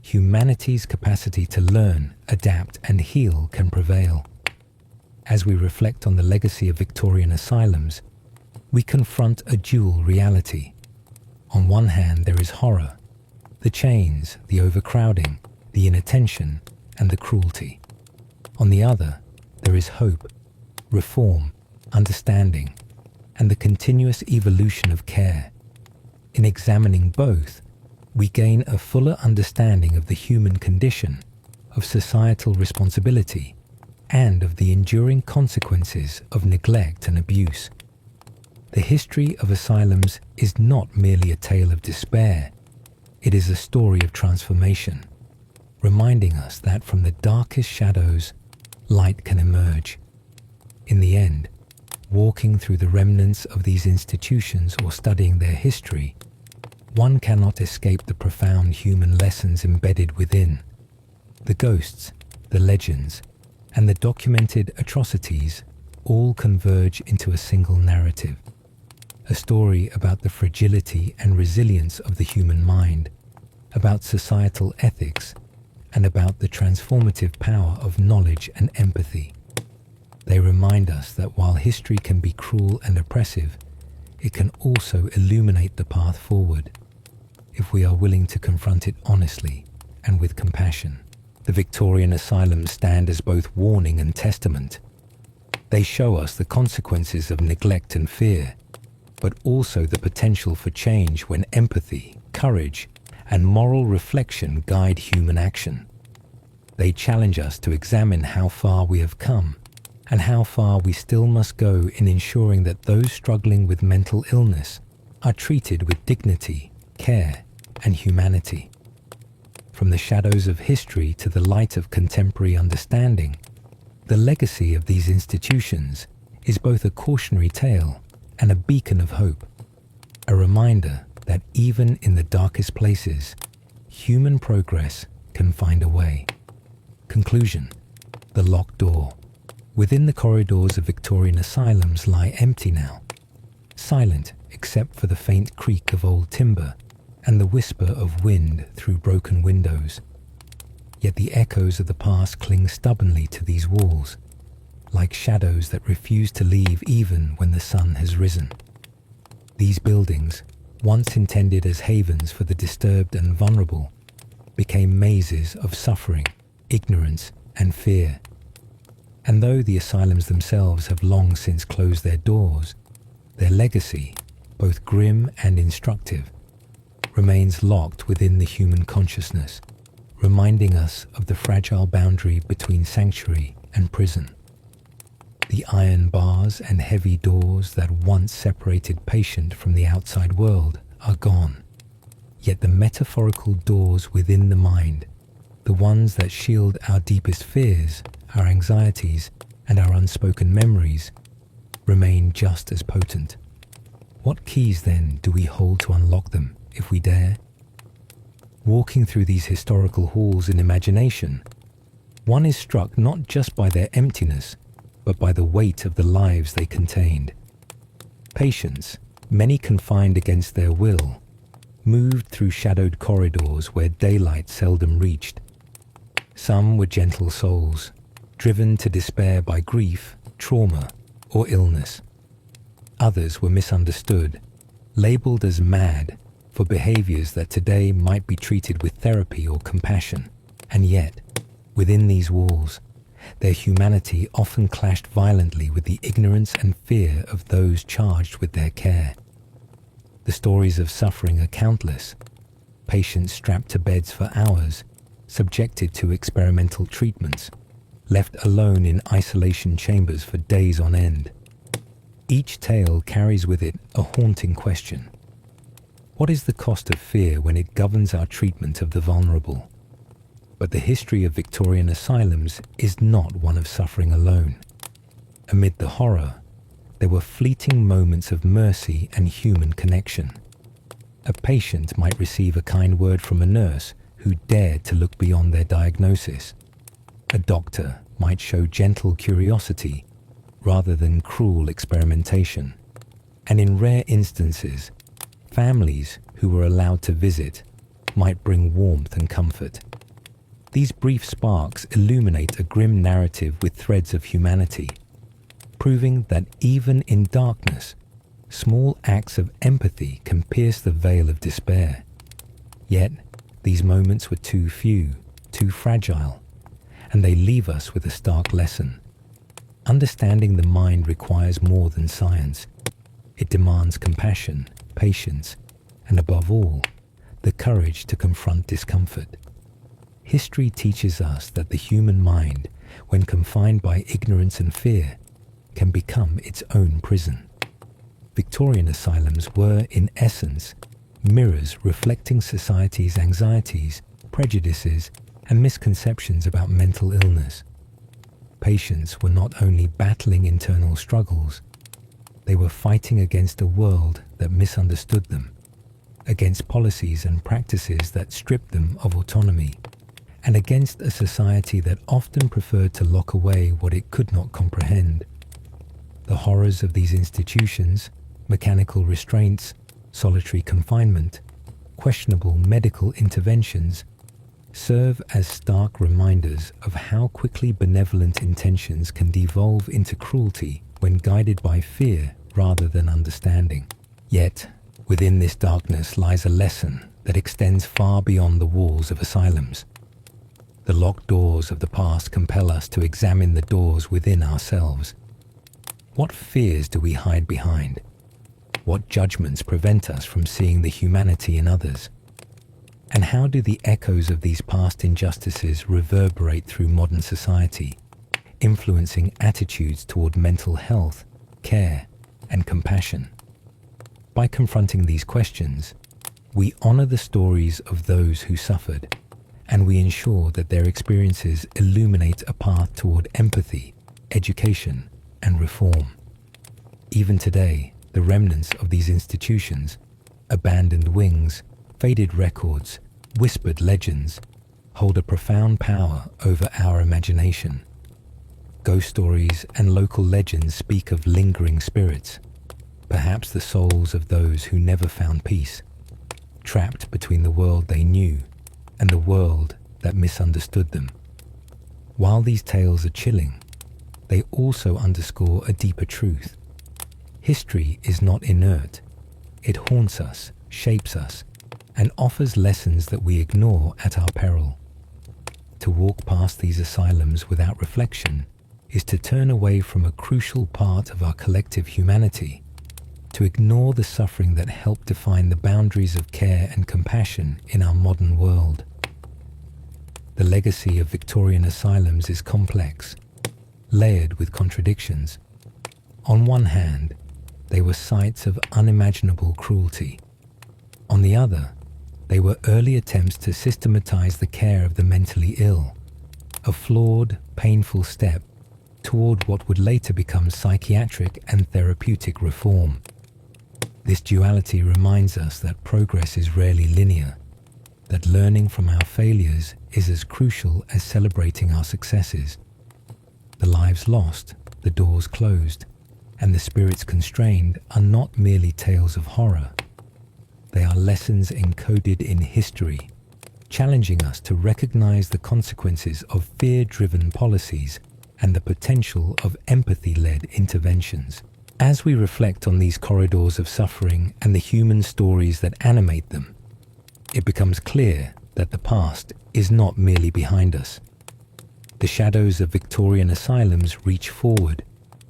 humanity's capacity to learn, adapt, and heal can prevail. As we reflect on the legacy of Victorian asylums, we confront a dual reality. On one hand, there is horror, the chains, the overcrowding, the inattention, and the cruelty. On the other, there is hope, reform, understanding, and the continuous evolution of care. In examining both, we gain a fuller understanding of the human condition, of societal responsibility, and of the enduring consequences of neglect and abuse. The history of asylums is not merely a tale of despair, it is a story of transformation, reminding us that from the darkest shadows, light can emerge. In the end, walking through the remnants of these institutions or studying their history, one cannot escape the profound human lessons embedded within. The ghosts, the legends, and the documented atrocities all converge into a single narrative, a story about the fragility and resilience of the human mind, about societal ethics, and about the transformative power of knowledge and empathy. They remind us that while history can be cruel and oppressive, it can also illuminate the path forward, if we are willing to confront it honestly and with compassion. The Victorian asylums stand as both warning and testament. They show us the consequences of neglect and fear, but also the potential for change when empathy, courage, and moral reflection guide human action. They challenge us to examine how far we have come and how far we still must go in ensuring that those struggling with mental illness are treated with dignity, care, and humanity. From the shadows of history to the light of contemporary understanding, the legacy of these institutions is both a cautionary tale and a beacon of hope, a reminder that even in the darkest places, human progress can find a way. Conclusion: the locked door. Within the corridors of Victorian asylums lie empty now, silent except for the faint creak of old timber and the whisper of wind through broken windows. Yet the echoes of the past cling stubbornly to these walls, like shadows that refuse to leave even when the sun has risen. These buildings, once intended as havens for the disturbed and vulnerable, became mazes of suffering, ignorance, and fear. And though the asylums themselves have long since closed their doors, their legacy, both grim and instructive, remains locked within the human consciousness, reminding us of the fragile boundary between sanctuary and prison. The iron bars and heavy doors that once separated patient from the outside world are gone, yet the metaphorical doors within the mind, the ones that shield our deepest fears, our anxieties, and our unspoken memories, remain just as potent. What keys then do we hold to unlock them, if we dare? Walking through these historical halls in imagination, one is struck not just by their emptiness, but by the weight of the lives they contained. Patients, many confined against their will, moved through shadowed corridors where daylight seldom reached. Some were gentle souls, driven to despair by grief, trauma, or illness. Others were misunderstood, labeled as mad for behaviors that today might be treated with therapy or compassion. And yet, within these walls, their humanity often clashed violently with the ignorance and fear of those charged with their care. The stories of suffering are countless. Patients strapped to beds for hours, subjected to experimental treatments, left alone in isolation chambers for days on end. Each tale carries with it a haunting question. What is the cost of fear when it governs our treatment of the vulnerable? But the history of Victorian asylums is not one of suffering alone. Amid the horror, there were fleeting moments of mercy and human connection. A patient might receive a kind word from a nurse who dared to look beyond their diagnosis. A doctor might show gentle curiosity rather than cruel experimentation. And in rare instances, families who were allowed to visit might bring warmth and comfort. These brief sparks illuminate a grim narrative with threads of humanity, proving that even in darkness, small acts of empathy can pierce the veil of despair. Yet, these moments were too few, too fragile, and they leave us with a stark lesson. Understanding the mind requires more than science. It demands compassion, patience, and above all, the courage to confront discomfort. History teaches us that the human mind, when confined by ignorance and fear, can become its own prison. Victorian asylums were, in essence, mirrors reflecting society's anxieties, prejudices, and misconceptions about mental illness. Patients were not only battling internal struggles, they were fighting against a world that misunderstood them, against policies and practices that stripped them of autonomy, and against a society that often preferred to lock away what it could not comprehend. The horrors of these institutions, mechanical restraints, solitary confinement, questionable medical interventions, serve as stark reminders of how quickly benevolent intentions can devolve into cruelty when guided by fear rather than understanding. Yet, within this darkness lies a lesson that extends far beyond the walls of asylums. The locked doors of the past compel us to examine the doors within ourselves. What fears do we hide behind? What judgments prevent us from seeing the humanity in others? And how do the echoes of these past injustices reverberate through modern society, influencing attitudes toward mental health, care, and compassion? By confronting these questions, we honor the stories of those who suffered, and we ensure that their experiences illuminate a path toward empathy, education, and reform. Even today, the remnants of these institutions, abandoned wings, faded records, whispered legends, hold a profound power over our imagination. Ghost stories and local legends speak of lingering spirits, perhaps the souls of those who never found peace, trapped between the world they knew and the world that misunderstood them. While these tales are chilling, they also underscore a deeper truth. History is not inert. It haunts us, shapes us, and offers lessons that we ignore at our peril. To walk past these asylums without reflection is to turn away from a crucial part of our collective humanity, to ignore the suffering that helped define the boundaries of care and compassion in our modern world. The legacy of Victorian asylums is complex, layered with contradictions. On one hand, they were sites of unimaginable cruelty. On the other, they were early attempts to systematize the care of the mentally ill, a flawed, painful step toward what would later become psychiatric and therapeutic reform. This duality reminds us that progress is rarely linear, that learning from our failures is as crucial as celebrating our successes. The lives lost, the doors closed, and the spirits constrained are not merely tales of horror. They are lessons encoded in history, challenging us to recognize the consequences of fear-driven policies and the potential of empathy-led interventions. As we reflect on these corridors of suffering and the human stories that animate them, it becomes clear that the past is not merely behind us. The shadows of Victorian asylums reach forward,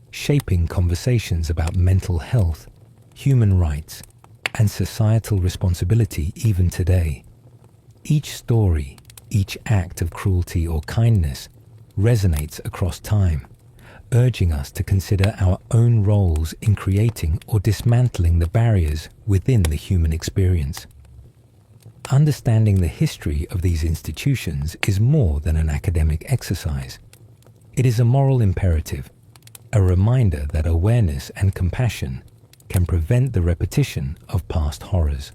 shaping conversations about mental health, human rights, and societal responsibility even today. Each story, each act of cruelty or kindness resonates across time, urging us to consider our own roles in creating or dismantling the barriers within the human experience. Understanding the history of these institutions is more than an academic exercise. It is a moral imperative, a reminder that awareness and compassion can prevent the repetition of past horrors.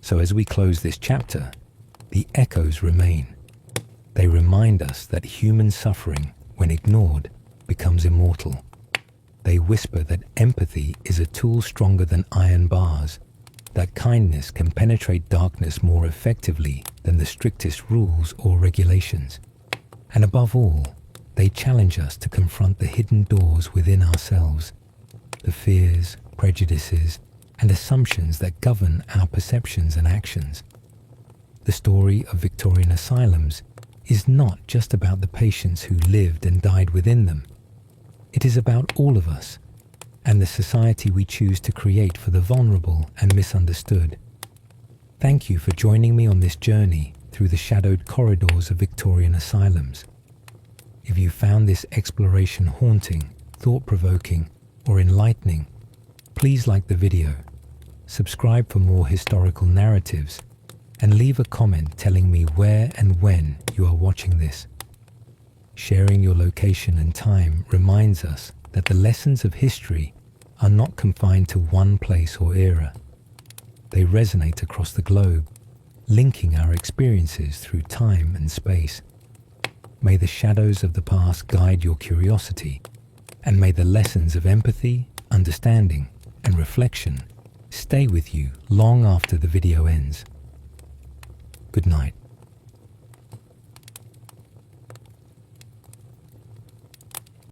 So as we close this chapter, the echoes remain. They remind us that human suffering, when ignored, becomes immortal. They whisper that empathy is a tool stronger than iron bars, that kindness can penetrate darkness more effectively than the strictest rules or regulations. And above all, they challenge us to confront the hidden doors within ourselves, the fears, prejudices, and assumptions that govern our perceptions and actions. The story of Victorian asylums is not just about the patients who lived and died within them. It is about all of us and the society we choose to create for the vulnerable and misunderstood. Thank you for joining me on this journey through the shadowed corridors of Victorian asylums. If you found this exploration haunting, thought-provoking, or enlightening, please like the video, subscribe for more historical narratives, and leave a comment telling me where and when you are watching this. Sharing your location and time reminds us that the lessons of history are not confined to one place or era. They resonate across the globe, linking our experiences through time and space. May the shadows of the past guide your curiosity, and may the lessons of empathy, understanding, and reflection stay with you long after the video ends. Good night.